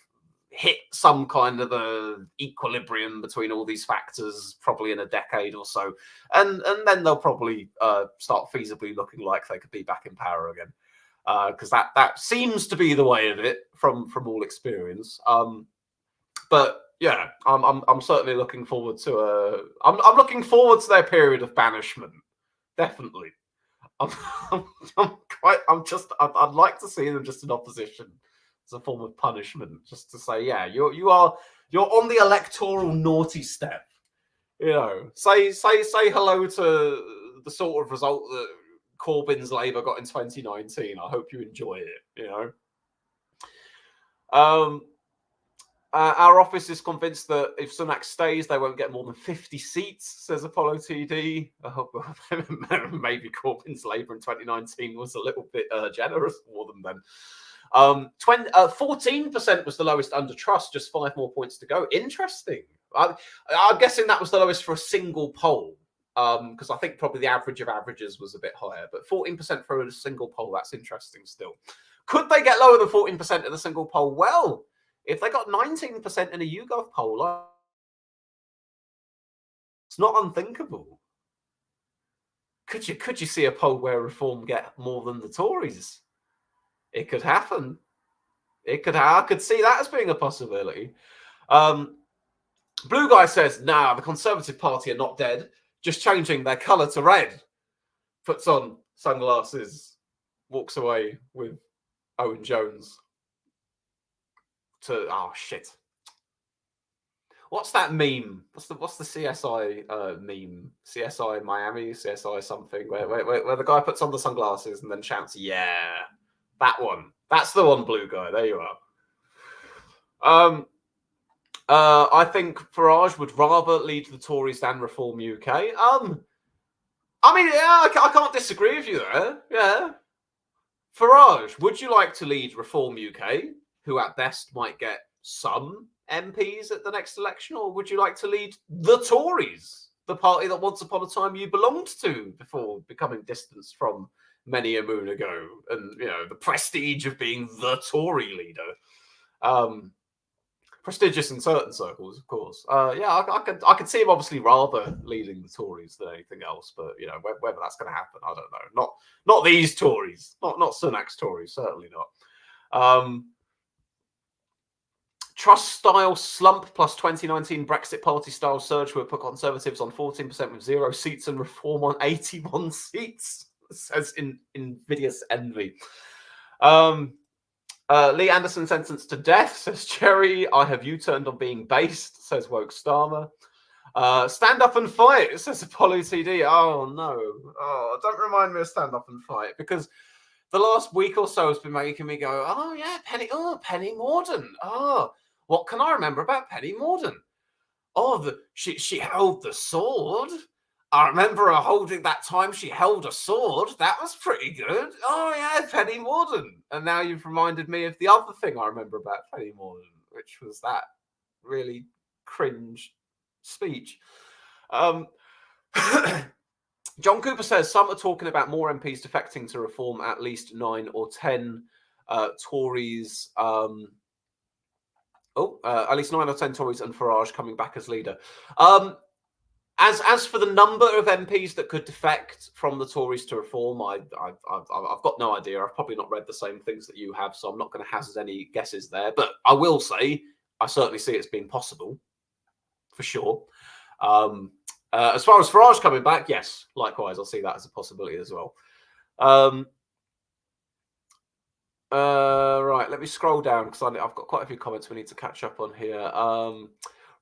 hit some kind of a equilibrium between all these factors, probably in a decade or so. And then they'll probably start feasibly looking like they could be back in power again. Because that seems to be the way of it from all experience. But yeah, I'm certainly looking forward to I'm looking forward to their period of banishment. Definitely. I'd like to see them just in opposition as a form of punishment, just to say, yeah, you're on the electoral naughty step. You know, say hello to the sort of result that Corbyn's Labour got in 2019. I hope you enjoy it. You know. Our office is convinced that if Sunak stays, they won't get more than 50 seats, says Apollo TD. I hope maybe Corbyn's Labour in 2019 was a little bit generous for them then. 14% was the lowest under Truss, just 5 more points to go. Interesting. I'm guessing that was the lowest for a single poll, because I think probably the average of averages was a bit higher. But 14% for a single poll, that's interesting still. Could they get lower than 14% in the single poll? Well, if they got 19% in a YouGov poll, it's not unthinkable. Could you see a poll where Reform get more than the Tories? It could happen. I could see that as being a possibility. Blue Guy says, nah, the Conservative Party are not dead, just changing their colour to red. Puts on sunglasses. walks away with Owen Jones to shit. What's that meme? What's the CSI meme? CSI Miami, CSI something, where the guy puts on the sunglasses and then shouts, "Yeah, that one." That's the one, blue guy. There you are. I think Farage would rather lead the Tories than Reform UK. I mean, yeah, I can't disagree with you there. Yeah, Farage, would you like to lead Reform UK, who at best might get some MPs at the next election, or would you like to lead the Tories, the party that once upon a time you belonged to before becoming distanced from many a moon ago, and the prestige of being the Tory leader? Prestigious in certain circles, of course. I could see him obviously rather leading the Tories than anything else, but whether that's going to happen, I don't know. Not these Tories, not Sunak's Tories, certainly not. Trust style slump plus 2019 Brexit party style surge would put Conservatives on 14% with 0 seats and Reform on 81 seats, says invidious envy. Lee Anderson sentenced to death, says Cherry. I have U-turned on being based, says Woke Starmer. Stand up and fight, says Apollo TD. Oh, no. Oh, don't remind me of stand up and fight, because the last week or so has been making me go, oh, yeah, Penny Morden. Oh, what can I remember about Penny Morden? Oh, she held the sword. I remember her holding that time she held a sword. That was pretty good. Oh, yeah, Penny Morden. And now you've reminded me of the other thing I remember about Penny Morden, which was that really cringe speech. John Cooper says, some are talking about more MPs defecting to Reform, at least 9 or 10 Tories. At least 9 or 10 Tories and Farage coming back as leader. As for the number of MPs that could defect from the Tories to Reform, I've got no idea. I've probably not read the same things that you have, so I'm not going to hazard any guesses there. But I will say, I certainly see it's being possible, for sure. As far as Farage coming back, yes, likewise, I'll see that as a possibility as well. Right, let me scroll down because I've got quite a few comments we need to catch up on here.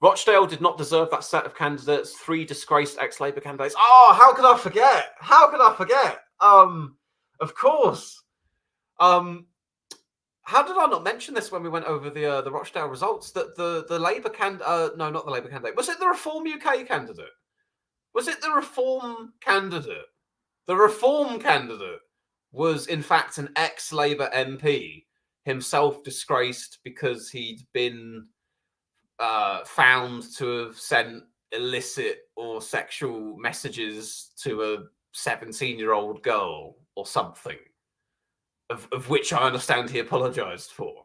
Rochdale did not deserve that set of candidates. 3 disgraced ex-Labour candidates. Oh, how could I forget? How could I forget? Of course. How did I not mention this when we went over the Rochdale results? That the Labour candidate, no, not the Labour candidate. Was it the Reform UK candidate? Was it the Reform candidate? The Reform candidate was, in fact, an ex-Labour MP, himself disgraced because he'd been found to have sent illicit or sexual messages to a 17-year-old girl or something, of which I understand he apologised for.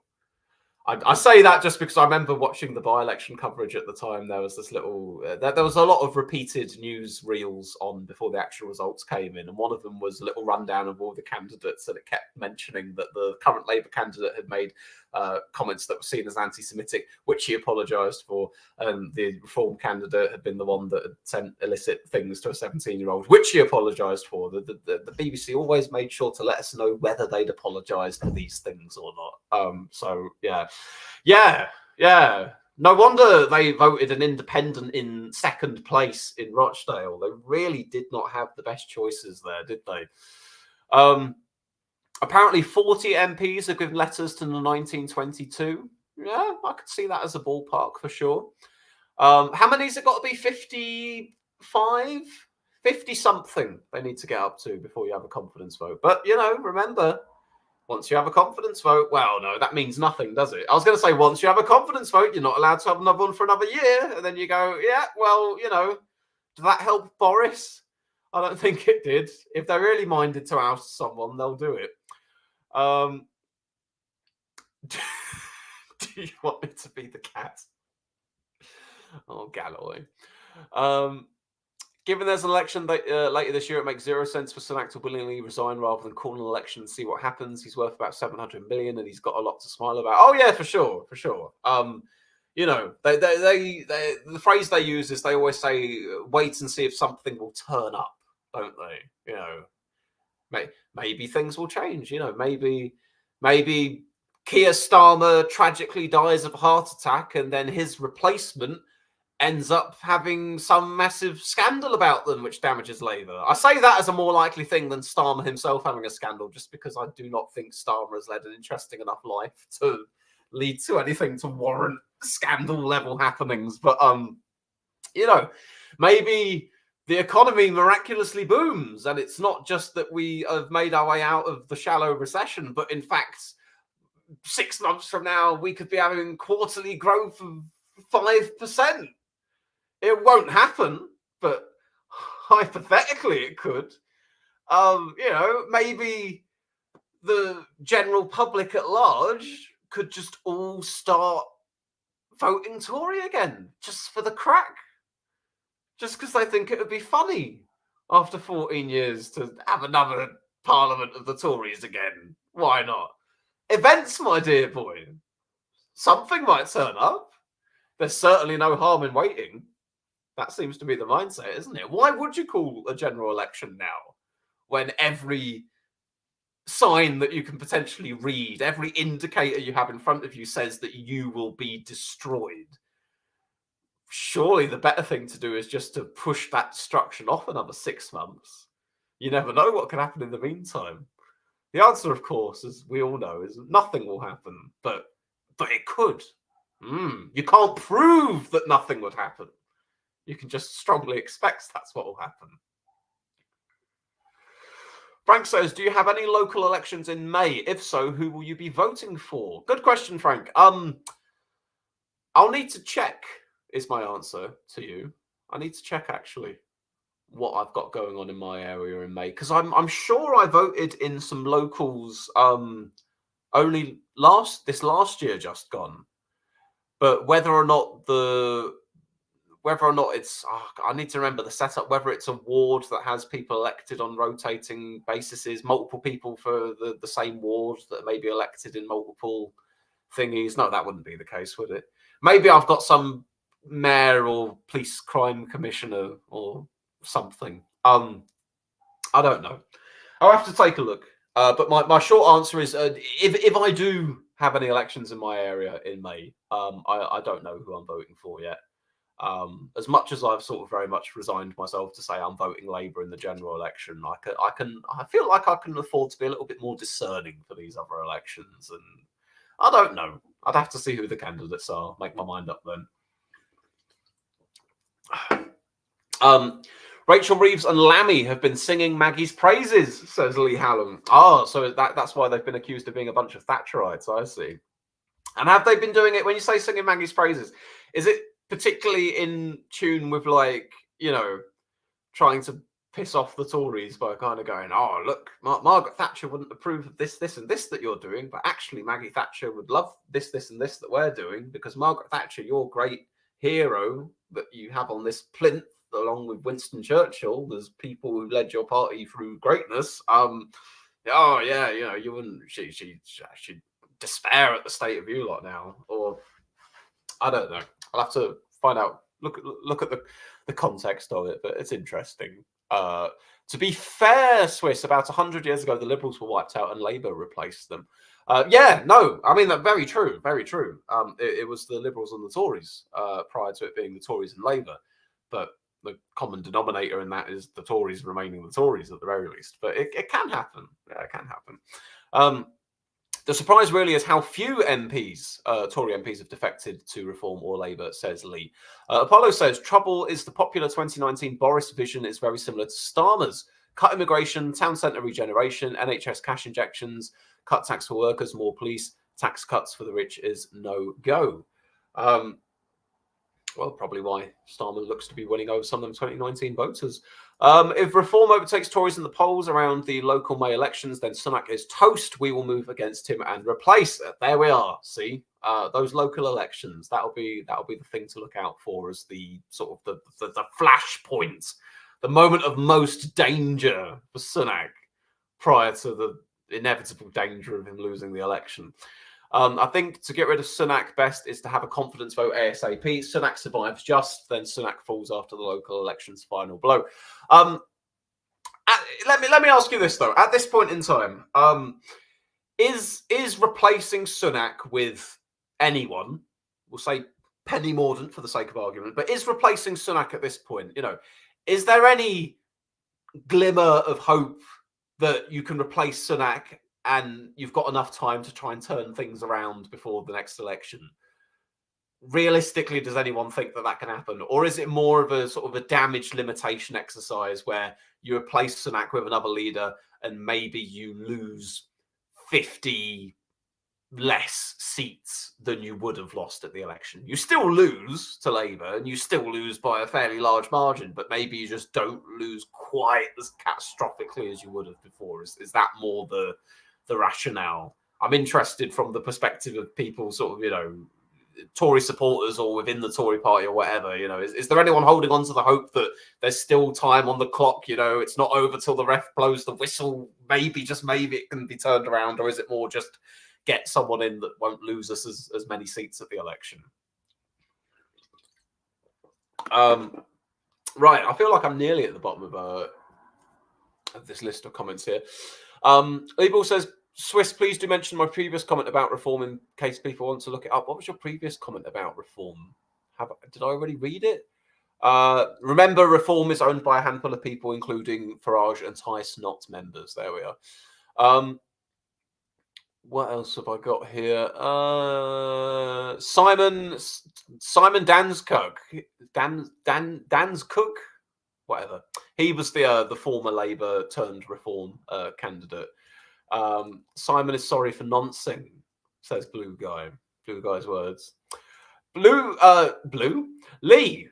I say that just because I remember watching the by-election coverage at the time. There was this little, there was a lot of repeated news reels on before the actual results came in, and one of them was a little rundown of all the candidates, and it kept mentioning that the current Labour candidate had made comments that were seen as anti-Semitic, which he apologised for, and the Reform candidate had been the one that had sent illicit things to a 17-year-old, which he apologised for. The BBC always made sure to let us know whether they'd apologised for these things or not. So, yeah. No wonder they voted an independent in second place in Rochdale. They really did not have the best choices there, did they? Apparently 40 MPs have given letters to the 1922. Yeah, I could see that as a ballpark for sure. How many has it got to be? 55? 50-something they need to get up to before you have a confidence vote. But, remember, once you have a confidence vote, well, no, that means nothing, does it? I was going to say, once you have a confidence vote, you're not allowed to have another one for another year. And then you go, yeah, well, did that help Boris? I don't think it did. If they're really minded to oust someone, they'll do it. Do you want me to be the cat? Oh, Galloway. Given there's an election later this year, it makes 0 sense for Sunak to willingly resign rather than call an election and see what happens. He's worth about 700 million, and he's got a lot to smile about. Oh yeah, for sure. The phrase they use is they always say, "Wait and see if something will turn up," don't they? Maybe things will change. Maybe Keir Starmer tragically dies of a heart attack, and then his replacement ends up having some massive scandal about them, which damages Labour. I say that as a more likely thing than Starmer himself having a scandal, just because I do not think Starmer has led an interesting enough life to lead to anything to warrant scandal-level happenings. But, maybe the economy miraculously booms, and it's not just that we have made our way out of the shallow recession, but in fact, 6 months from now, we could be having quarterly growth of 5%. It won't happen, but hypothetically it could. Maybe the general public at large could just all start voting Tory again, just for the crack. Just because they think it would be funny after 14 years to have another Parliament of the Tories again. Why not? Events, my dear boy. Something might turn up. There's certainly no harm in waiting. That seems to be the mindset, isn't it? Why would you call a general election now when every sign that you can potentially read, every indicator you have in front of you says that you will be destroyed? Surely the better thing to do is just to push that destruction off another 6 months. You never know what can happen in the meantime. The answer, of course, as we all know, is nothing will happen, but it could. You can't prove that nothing would happen. You can just strongly expect that's what will happen. Frank says, do you have any local elections in May? If so, who will you be voting for? Good question, Frank. I'll need to check, is my answer to you. I need to check, actually, what I've got going on in my area in May, because I'm sure I voted in some locals only this last year just gone. But whether or not it's, I need to remember the setup, whether it's a ward that has people elected on rotating bases, multiple people for the same ward that may be elected in multiple thingies. No, that wouldn't be the case, would it? Maybe I've got some mayor or police crime commissioner or something. I don't know. I'll have to take a look. But my short answer is, if I do have any elections in my area in May, I don't know who I'm voting for yet. As much as I've sort of very much resigned myself to say I'm voting Labour in the general election, I feel like I can afford to be a little bit more discerning for these other elections, and I don't know. I'd have to see who the candidates are, make my mind up then. Rachel Reeves and Lammy have been singing Maggie's praises, says Lee Hallam. So that's why they've been accused of being a bunch of Thatcherites, I see. And have they been doing it, when you say singing Maggie's praises, is it particularly in tune with, like, trying to piss off the Tories by kind of going, oh, look, Margaret Thatcher wouldn't approve of this, and this that you're doing, but actually Maggie Thatcher would love this, and this that we're doing, because Margaret Thatcher, your great hero that you have on this plinth, along with Winston Churchill, there's people who led your party through greatness. You wouldn't, she'd despair at the state of you lot now, or I don't know. I'll have to find out. Look at the context of it, but it's interesting. To be fair, Swiss, about 100 years ago, the Liberals were wiped out and Labour replaced them. Very true, very true. It was the Liberals and the Tories prior to it being the Tories and Labour, but the common denominator in that is the Tories remaining the Tories at the very least. But it can happen. Yeah, it can happen. The surprise really is how few MPs, Tory MPs, have defected to Reform or Labour, says Lee. Apollo says, trouble is the popular 2019 Boris vision is very similar to Starmer's. Cut immigration, town centre regeneration, NHS cash injections, cut tax for workers, more police, tax cuts for the rich is no-go. Well, probably why Starmer looks to be winning over some of them 2019 voters. If Reform overtakes Tories in the polls around the local May elections, then Sunak is toast. We will move against him and replace it. There we are. See, those local elections. That'll be the thing to look out for as the sort of the flashpoint, the moment of most danger for Sunak prior to the inevitable danger of him losing the election. I think to get rid of Sunak, best is to have a confidence vote ASAP. Sunak survives just, then Sunak falls after the local elections final blow. let me ask you this though. At this point in time, is replacing Sunak with anyone? We'll say Penny Mordaunt for the sake of argument, but is replacing Sunak at this point? Is there any glimmer of hope that you can replace Sunak and you've got enough time to try and turn things around before the next election? Realistically, does anyone think that can happen? Or is it more of a sort of a damage limitation exercise where you replace Sunak with another leader and maybe you lose 50 less seats than you would have lost at the election? You still lose to Labour and you still lose by a fairly large margin, but maybe you just don't lose quite as catastrophically as you would have before. Is that more the rationale? I'm interested from the perspective of people sort of, Tory supporters or within the Tory party or whatever. Is there anyone holding on to the hope that there's still time on the clock? It's not over till the ref blows the whistle. Maybe, just maybe, it can be turned around, or is it more just get someone in that won't lose us as many seats at the election? Right, I feel like I'm nearly at the bottom of this list of comments here. Abel says, Swiss, please do mention my previous comment about reform in case people want to look it up. What was your previous comment about reform? Did I already read it? Remember, reform is owned by a handful of people, including Farage and Tice, not members. There we are. What else have I got here? Simon Danskog. Danskog? Whatever. He was the former Labour turned reform candidate. Simon is sorry for noncing, says Blue Guy. Blue Guy's words. Blue Lee.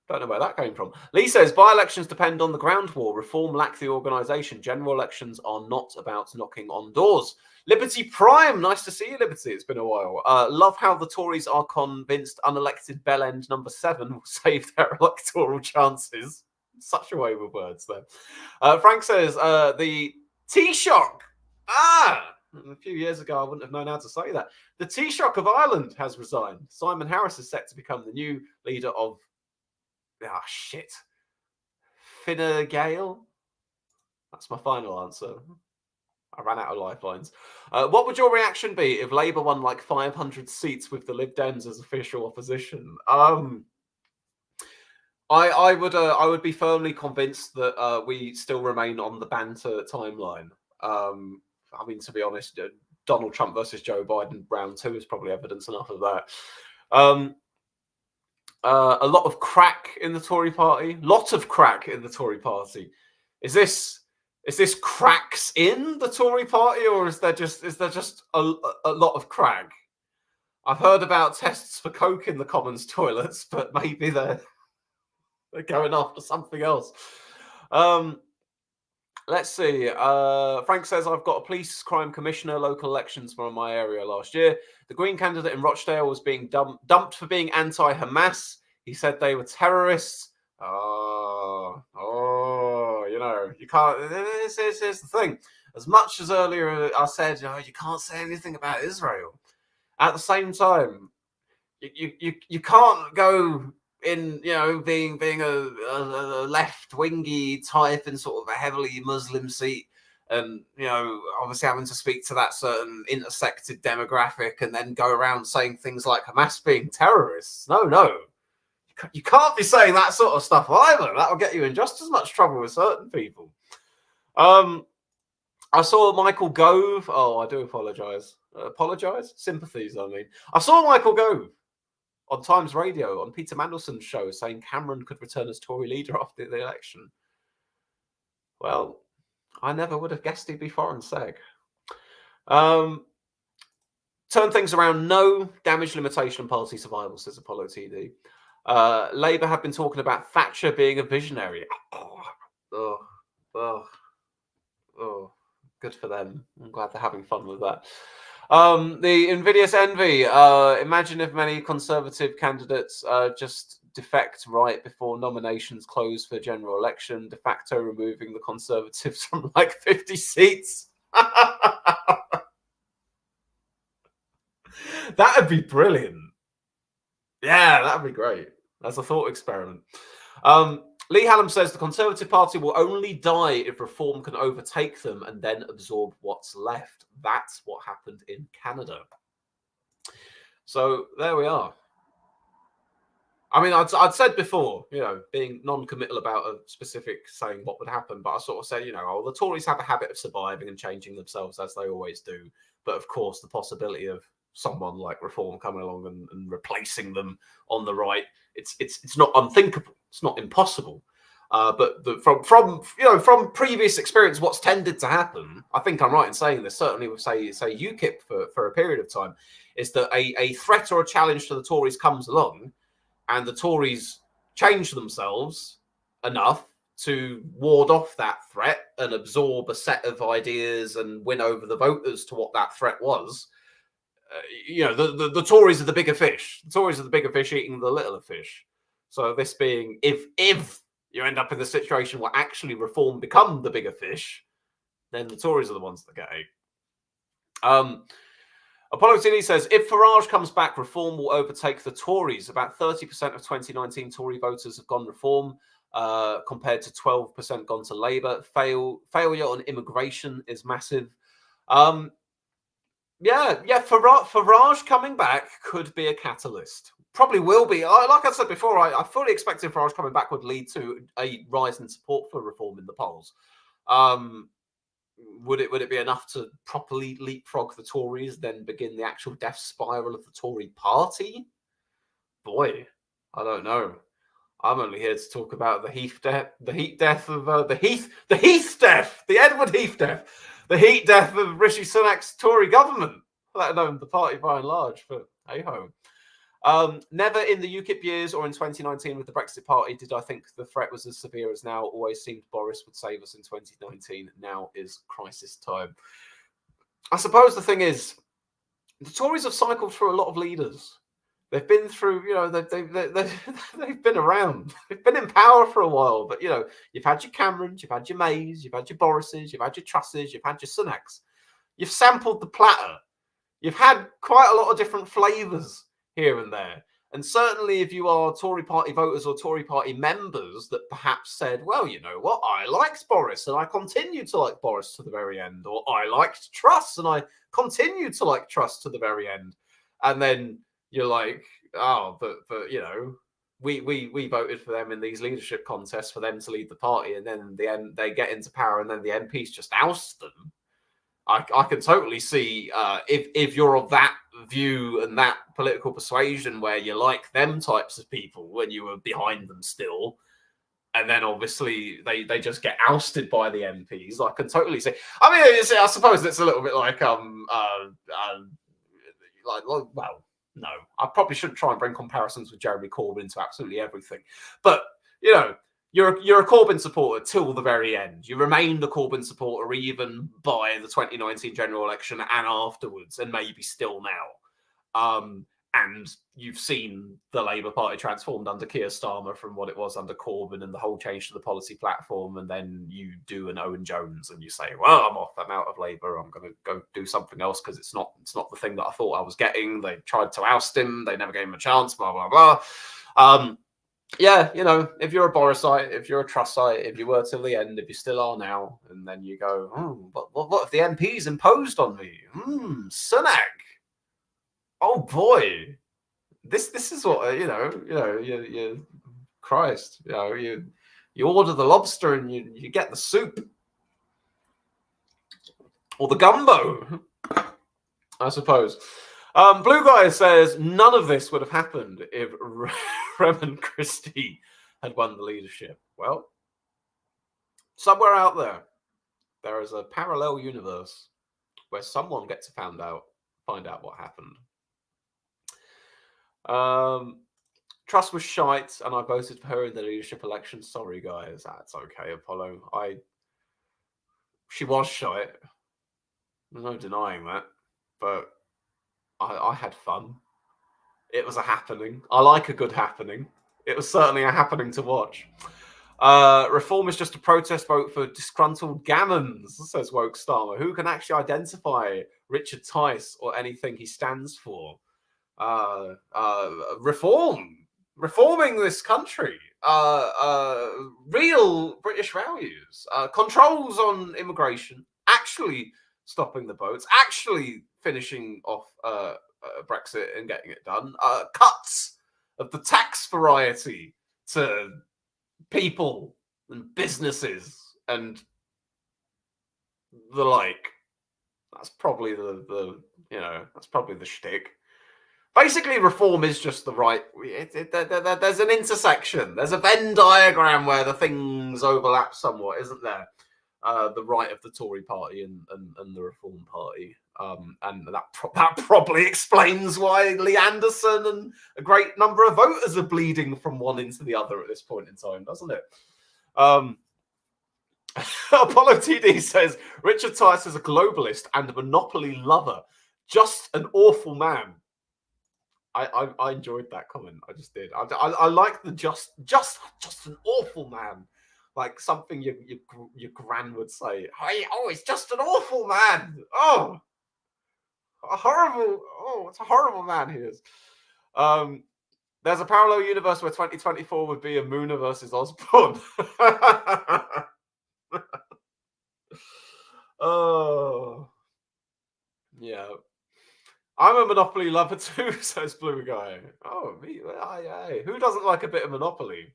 Don't know where that came from. Lee says, by-elections depend on the ground war. Reform lack the organisation. General elections are not about knocking on doors. Liberty Prime. Nice to see you, Liberty. It's been a while. Love how the Tories are convinced unelected Bellend number 7 will save their electoral chances. Such a way with words there. Frank says, the Taoiseach. A few years ago, I wouldn't have known how to say that. The Taoiseach of Ireland has resigned. Simon Harris is set to become the new leader of Fine Gael. That's my final answer. I ran out of lifelines. What would your reaction be if Labour won like 500 seats with the Lib Dems as official opposition? I would be firmly convinced that we still remain on the banter timeline. I mean, to be honest, Donald Trump versus Joe Biden round 2 is probably evidence enough of that. A lot of crack in the Tory party. Lot of crack in the Tory party. Is this cracks in the Tory party, or is there just a lot of crack? I've heard about tests for coke in the Commons toilets, but maybe they're going after something else. Let's see. Frank says, I've got a police crime commissioner, local elections from my area last year. The Green candidate in Rochdale was being dumped for being anti-Hamas. He said they were terrorists. You can't. Here's the thing. As much as earlier I said, you can't say anything about Israel. At the same time, you can't go in, being a left-wingy type in sort of a heavily Muslim seat, and obviously having to speak to that certain intersected demographic, and then go around saying things like Hamas being terrorists. No, you can't be saying that sort of stuff either. That'll get you in just as much trouble with certain people. I saw Michael Gove. Oh, I do apologise. Sympathies, I mean. I saw Michael Gove on Times Radio, on Peter Mandelson's show, saying Cameron could return as Tory leader after the election. Well, I never would have guessed he'd be foreign seg. Turn things around. No damage limitation and party survival, says Apollo TD. Labour have been talking about Thatcher being a visionary. Oh, good for them. I'm glad they're having fun with that. The invidious envy. Imagine if many Conservative candidates just defect right before nominations close for general election, de facto removing the Conservatives from like 50 seats. That'd be brilliant. Yeah, that'd be great. That's a thought experiment. Lee Hallam says the Conservative Party will only die if reform can overtake them and then absorb what's left. That's what happened in Canada. So there we are. I mean, I'd said before, being non-committal about a specific saying what would happen, but I sort of said, the Tories have a habit of surviving and changing themselves as they always do. But of course, the possibility of someone like Reform coming along and replacing them on the right, it's not unthinkable. It's not impossible. But from previous experience, what's tended to happen, I think I'm right in saying this, certainly with say UKIP for a period of time, is that a threat or a challenge to the Tories comes along, and the Tories change themselves enough to ward off that threat and absorb a set of ideas and win over the voters to what that threat was. The Tories are the bigger fish. The Tories are the bigger fish eating the littler fish. So this being, if you end up in the situation where actually Reform become the bigger fish, then the Tories are the ones that get ate. Apollo Tini says, if Farage comes back, Reform will overtake the Tories. About 30% of 2019 Tory voters have gone Reform, compared to 12% gone to Labour. Failure on immigration is massive. Farage coming back could be a catalyst. Probably will be. Like I said before, I fully expected Farage coming back would lead to a rise in support for Reform in the polls. Would it be enough to properly leapfrog the Tories, then begin the actual death spiral of the Tory party? Boy, I don't know. I'm only here to talk about the heat death of the Edward Heath death, the heat death of Rishi Sunak's Tory government, let alone the party by and large. But hey ho. Never in the UKIP years or in 2019 with the Brexit Party did I think the threat was as severe as now. Always seemed Boris would save us in 2019. Now is crisis time. I suppose the thing is, the Tories have cycled through a lot of leaders. They've been through, they've been around. They've been in power for a while. But, you've had your Camerons, you've had your Mays, you've had your Borises, you've had your Trusses, you've had your Sunaks. You've sampled the platter. You've had quite a lot of different flavours here and there. And certainly if you are Tory party voters or Tory party members that perhaps said, well, you know what, I liked Boris and I continue to like Boris to the very end, or I liked Truss and I continue to like Truss to the very end. And then you're like, oh, but we voted for them in these leadership contests for them to lead the party, and then they get into power and then the MPs just oust them. I can totally see if you're of that view and that political persuasion where you like them types of people when you were behind them still, and then obviously they just get ousted by the MPs. I can totally see. I mean, I suppose it's a little bit like well, no, I probably shouldn't try and bring comparisons with Jeremy Corbyn into absolutely everything, but You're a Corbyn supporter till the very end. You remained a Corbyn supporter even by the 2019 general election and afterwards, and maybe still now. And you've seen the Labour Party transformed under Keir Starmer from what it was under Corbyn, and the whole change to the policy platform. And then you do an Owen Jones and you say, well, I'm off, I'm out of Labour, I'm going to go do something else because it's not the thing that I thought I was getting. They tried to oust him, they never gave him a chance, blah, blah, blah. Yeah, if you're a Borisite, if you're a Trussite, if you were till the end, if you still are now, and then you go, oh, but what if the MPs imposed on me? Sunak. Oh boy, this is what you Christ, you order the lobster and you get the soup or the gumbo, I suppose. Blue Guy says none of this would have happened if Reverend Christie had won the leadership. Well, somewhere out there is a parallel universe where someone gets to find out what happened. Truss was shite, and I voted for her in the leadership election. Sorry, guys, that's okay, Apollo. She was shite. There's no denying that, but I had fun. It was a happening. I like a good happening. It was certainly a happening to watch. Reform is just a protest vote for disgruntled gammons, says Woke Starmer. Who can actually identify Richard Tice or anything he stands for? Reforming this country. real British values, controls on immigration, actually stopping the boats, actually finishing off Brexit and getting it done, cuts of the tax variety to people and businesses and the like. That's probably that's probably the shtick. Basically, reform is just the right. There's an intersection. There's a Venn diagram where the things overlap somewhat, isn't there? The right of the Tory party and the Reform Party, and that probably explains why Lee Anderson and a great number of voters are bleeding from one into the other at this point in time, doesn't it? Apollo TD says Richard Tice is a globalist and a monopoly lover, just an awful man. I enjoyed that comment. I just did. I like the just an awful man, like something your gran would say. Hey, it's just an awful man. Oh, a horrible. Oh, it's a horrible man he is. There's a parallel universe where 2024 would be a Mooner versus Osborne. Oh, yeah. I'm a Monopoly lover too, says Blue Guy. Oh, me. Who doesn't like a bit of Monopoly?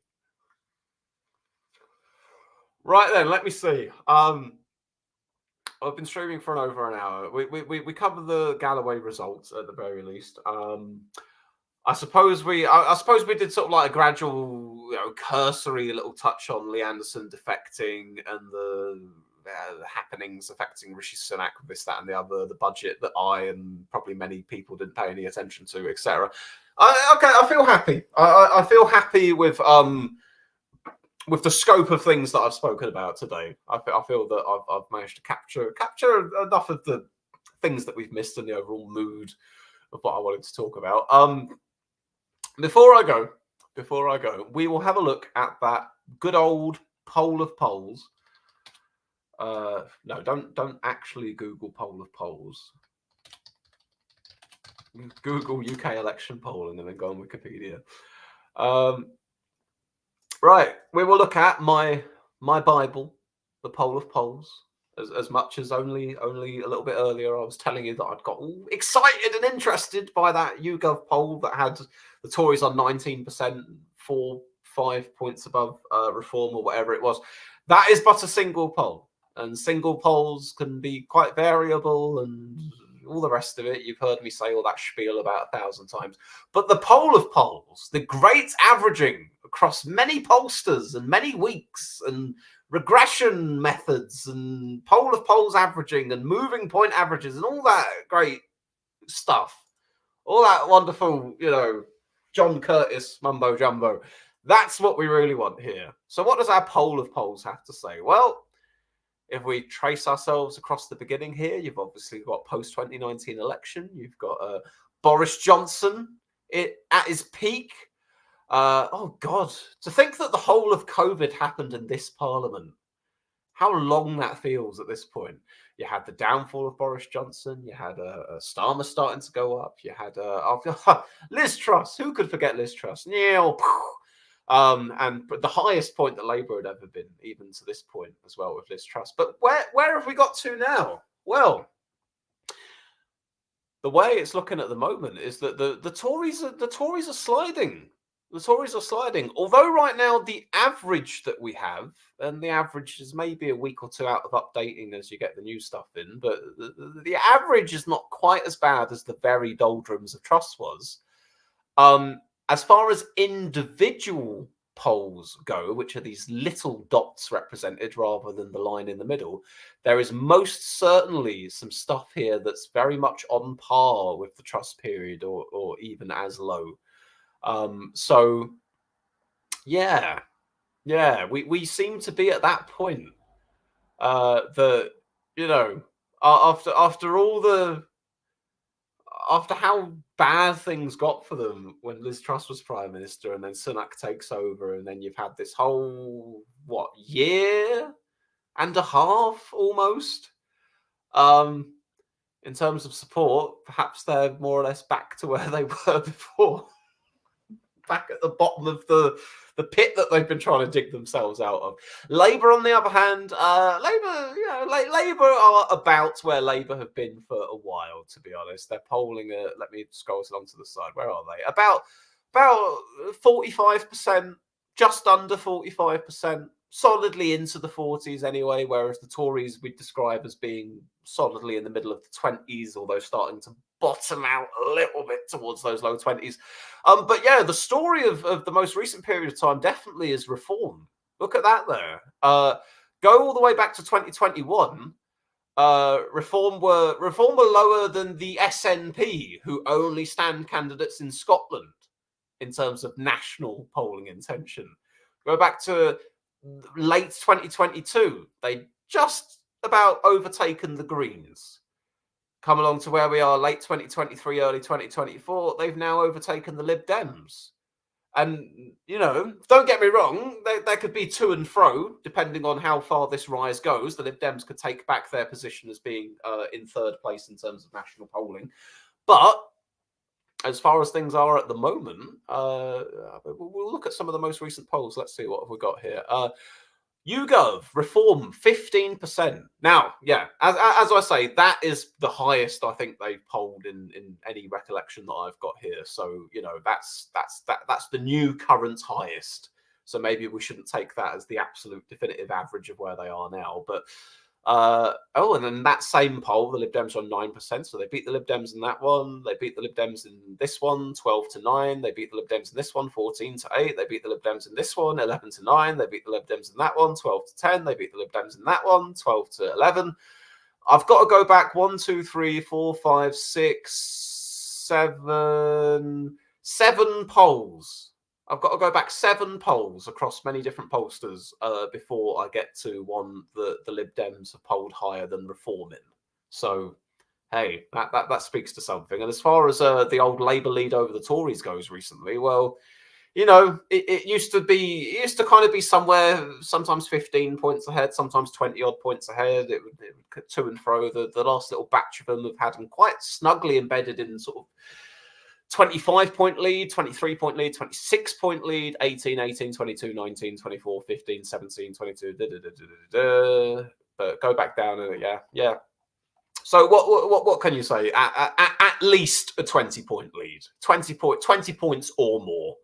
Right then, let me see. I've been streaming for over an hour. We covered the Galloway results at the very least. I suppose we did sort of like a gradual, cursory little touch on Lee Anderson defecting and the happenings affecting Rishi Sunak, this, that, and the other, the budget that I and probably many people didn't pay any attention to, etc. I feel happy. I feel happy with the scope of things that I've spoken about today. I feel that I've managed to capture enough of the things that we've missed in the overall mood of what I wanted to talk about. Before I go, we will have a look at that good old poll of polls. No, don't actually Google poll of polls. Google UK election polling and then go on Wikipedia. Right, we will look at my Bible, the poll of polls. As much as only a little bit earlier, I was telling you that I'd got all excited and interested by that YouGov poll that had the Tories on 19%, 5 points above Reform or whatever it was. That is but a single poll, and single polls can be quite variable and all the rest of it. You've heard me say all that spiel about 1,000 times. But the poll of polls, the great averaging across many pollsters and many weeks and regression methods and poll of polls averaging and moving point averages and all that great stuff, all that wonderful, John Curtis mumbo jumbo. That's what we really want here. So what does our poll of polls have to say? Well, if we trace ourselves across the beginning here, you've obviously got post-2019 election. You've got Boris Johnson at his peak. Oh, God. To think that the whole of COVID happened in this parliament. How long that feels at this point. You had the downfall of Boris Johnson. You had Starmer starting to go up. You had Liz Truss. Who could forget Liz Truss? And the highest point that Labour had ever been, even to this point as well with Liz Truss. But where have we got to now? Well, the way it's looking at the moment is that the Tories are sliding. The Tories are sliding. Although right now the average that we have, and the average is maybe a week or two out of updating as you get the new stuff in, but the average is not quite as bad as the very doldrums of Truss was. As far as individual polls go, which are these little dots represented rather than the line in the middle, there is most certainly some stuff here that's very much on par with the Truss period or even as low. So, yeah, we seem to be at that point. After how bad things got for them when Liz Truss was Prime Minister and then Sunak takes over, and then you've had this whole, year and a half almost, in terms of support, perhaps they're more or less back to where they were before, back at the bottom of the the pit that they've been trying to dig themselves out of. Labour, on the other hand, Labour are about where Labour have been for a while, to be honest. They're polling at, let me scroll along to the side, where are they? About 45%, just under 45%, solidly into the 40s anyway, whereas the Tories we'd describe as being solidly in the middle of the 20s, although starting to bottom out a little bit towards those low 20s. But yeah, the story of the most recent period of time definitely is reform. Look at that there. Go all the way back to 2021. Reform were lower than the SNP, who only stand candidates in Scotland in terms of national polling intention. Go back to late 2022, they just about overtaken the Greens. Come along to where we are late 2023, early 2024, they've now overtaken the Lib Dems. And, you know, don't get me wrong, there could be to and fro, depending on how far this rise goes. The Lib Dems could take back their position as being in third place in terms of national polling. But as far as things are at the moment, we'll look at some of the most recent polls. Let's see what have we got here. YouGov, Reform, 15%. Now, yeah, as I say, that is the highest I think they've polled in any recollection that I've got here. So, you know, that's the new current highest. So maybe we shouldn't take that as the absolute definitive average of where they are now. But and then that same poll, the Lib Dems are on 9%. So they beat the Lib Dems in that one. They beat the Lib Dems in this one, 12-9. They beat the Lib Dems in this one, 14-8. They beat the Lib Dems in this one, 11-9. They beat the Lib Dems in that one, 12-10. They beat the Lib Dems in that one, 12-11. I've got to go back 1, 2, 3, 4, 5, 6, 7 polls. I've got to go back 7 polls across many different pollsters before I get to one that the Lib Dems have polled higher than Reform in. So, hey, that speaks to something. And as far as the old Labour lead over the Tories goes recently, well, you know, it used to kind of be somewhere, sometimes 15 points ahead, sometimes 20 odd points ahead. It would to and fro. The last little batch of them have had them quite snugly embedded in sort of 25-point lead, 23-point lead, 26-point lead, 18, 18, 22, 19, 24, 15, 17, 22. But go back down and yeah. So what can you say? At least a 20-point lead, 20 points or more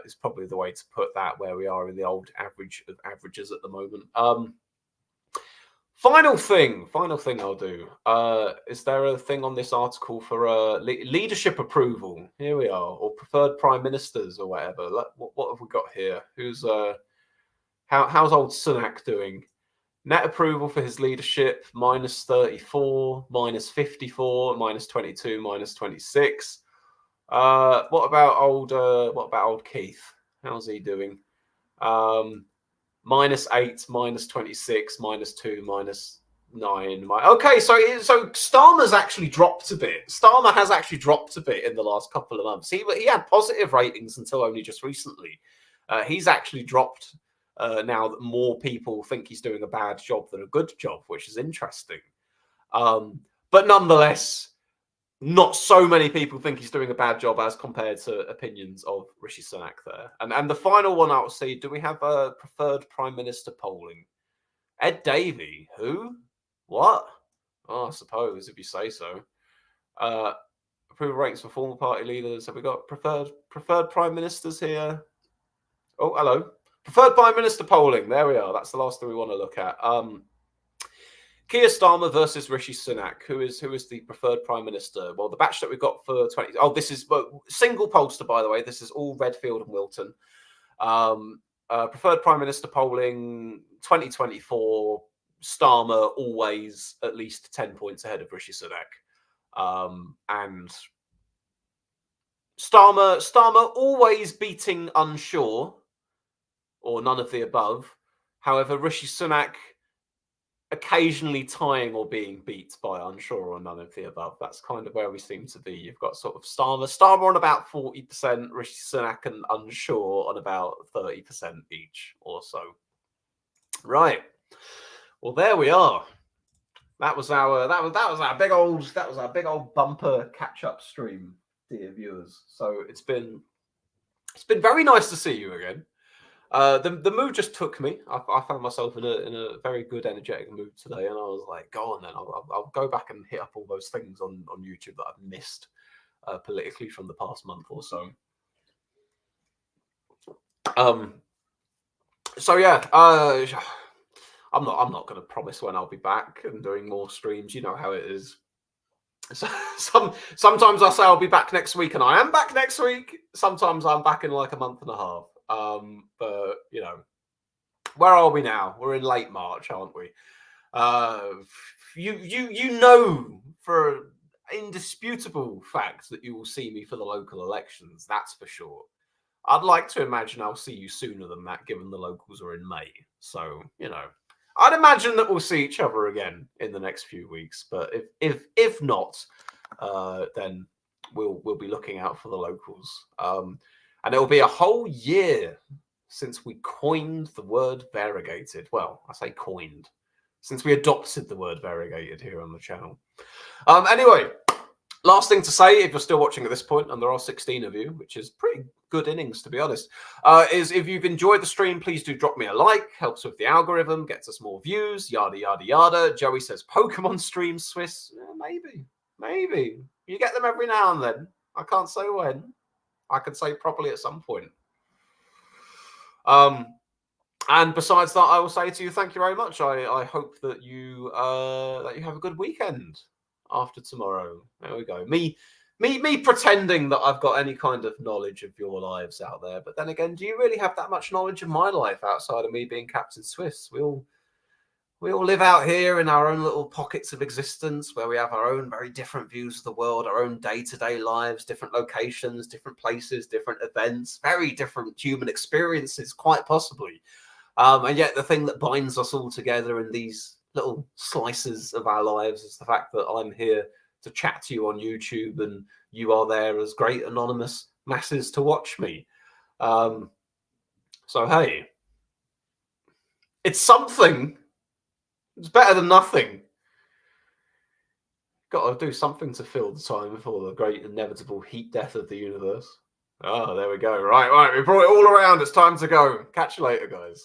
is probably the way to put that. Where we are in the old average of averages at the moment. Final thing I'll do. Is there a thing on this article for leadership approval? Here we are, or preferred prime ministers or whatever. What have we got here? Who's how's old Sunak doing? Net approval for his leadership, -34, -54, -22, -26. What about old Keith? How's he doing? -8, -26, -2, -9. Okay, so Starmer's actually dropped a bit. Starmer has actually dropped a bit in the last couple of months. He had positive ratings until only just recently. He's actually dropped now that more people think he's doing a bad job than a good job, which is interesting. But nonetheless, not so many people think he's doing a bad job as compared to opinions of Rishi Sunak there. And the final one I'll see, do we have a preferred prime minister polling? Ed Davey, who? What? Oh, I suppose, if you say so. Approval ratings for former party leaders. Have we got preferred prime ministers here? Oh, hello. Preferred prime minister polling. There we are. That's the last thing we want to look at. Keir Starmer versus Rishi Sunak. Who is the preferred prime minister? Well, the batch that we've got for 20. Oh, this is single pollster, by the way. This is all Redfield and Wilton. Preferred prime minister polling 2024. Starmer always at least 10 points ahead of Rishi Sunak. And Starmer always beating unsure or none of the above. However, Rishi Sunak occasionally tying or being beat by unsure or none of the above. That's kind of where we seem to be. You've got sort of Starmer on about 40%, Rishi Sunak and unsure on about 30% each or so. Right. Well, there we are. That was our big old bumper catch-up stream, dear viewers. So it's been It's been very nice to see you again. The mood just took me. I found myself in a very good, energetic mood today, and I was like, "Go on, then. I'll go back and hit up all those things on YouTube that I've missed politically from the past month or so." So yeah, I'm not going to promise when I'll be back and doing more streams. You know how it is. So, sometimes I say I'll be back next week, and I am back next week. Sometimes I'm back in like a month and a half. But you know, where are we now? We're in late March, aren't we? You know for indisputable fact that you will see me for the local elections. That's for sure. I'd like to imagine I'll see you sooner than that, given the locals are in May. So you know, I'd imagine that we'll see each other again in the next few weeks. But if not, then we'll be looking out for the locals. And it'll be a whole year since we coined the word variegated. Well, I say coined, since we adopted the word variegated here on the channel. Anyway, last thing to say, if you're still watching at this point, and there are 16 of you, which is pretty good innings, to be honest, is if you've enjoyed the stream, please do drop me a like. Helps with the algorithm, gets us more views, yada, yada, yada. Joey says Pokemon streams, Swiss. Maybe. You get them every now and then. I can't say when. I can say properly at some point. And besides that, I will say to you, thank you very much. I hope that you have a good weekend after tomorrow. There we go. Me pretending that I've got any kind of knowledge of your lives out there. But then again, do you really have that much knowledge of my life outside of me being Captain Swiss? We all live out here in our own little pockets of existence where we have our own very different views of the world, our own day-to-day lives, different locations, different places, different events, very different human experiences, quite possibly. And yet the thing that binds us all together in these little slices of our lives is the fact that I'm here to chat to you on YouTube and you are there as great anonymous masses to watch me. So, hey, it's something. It's better than nothing. Got to do something to fill the time before the great inevitable heat death of the universe. Oh, there we go. Right. We brought it all around. It's time to go. Catch you later, guys.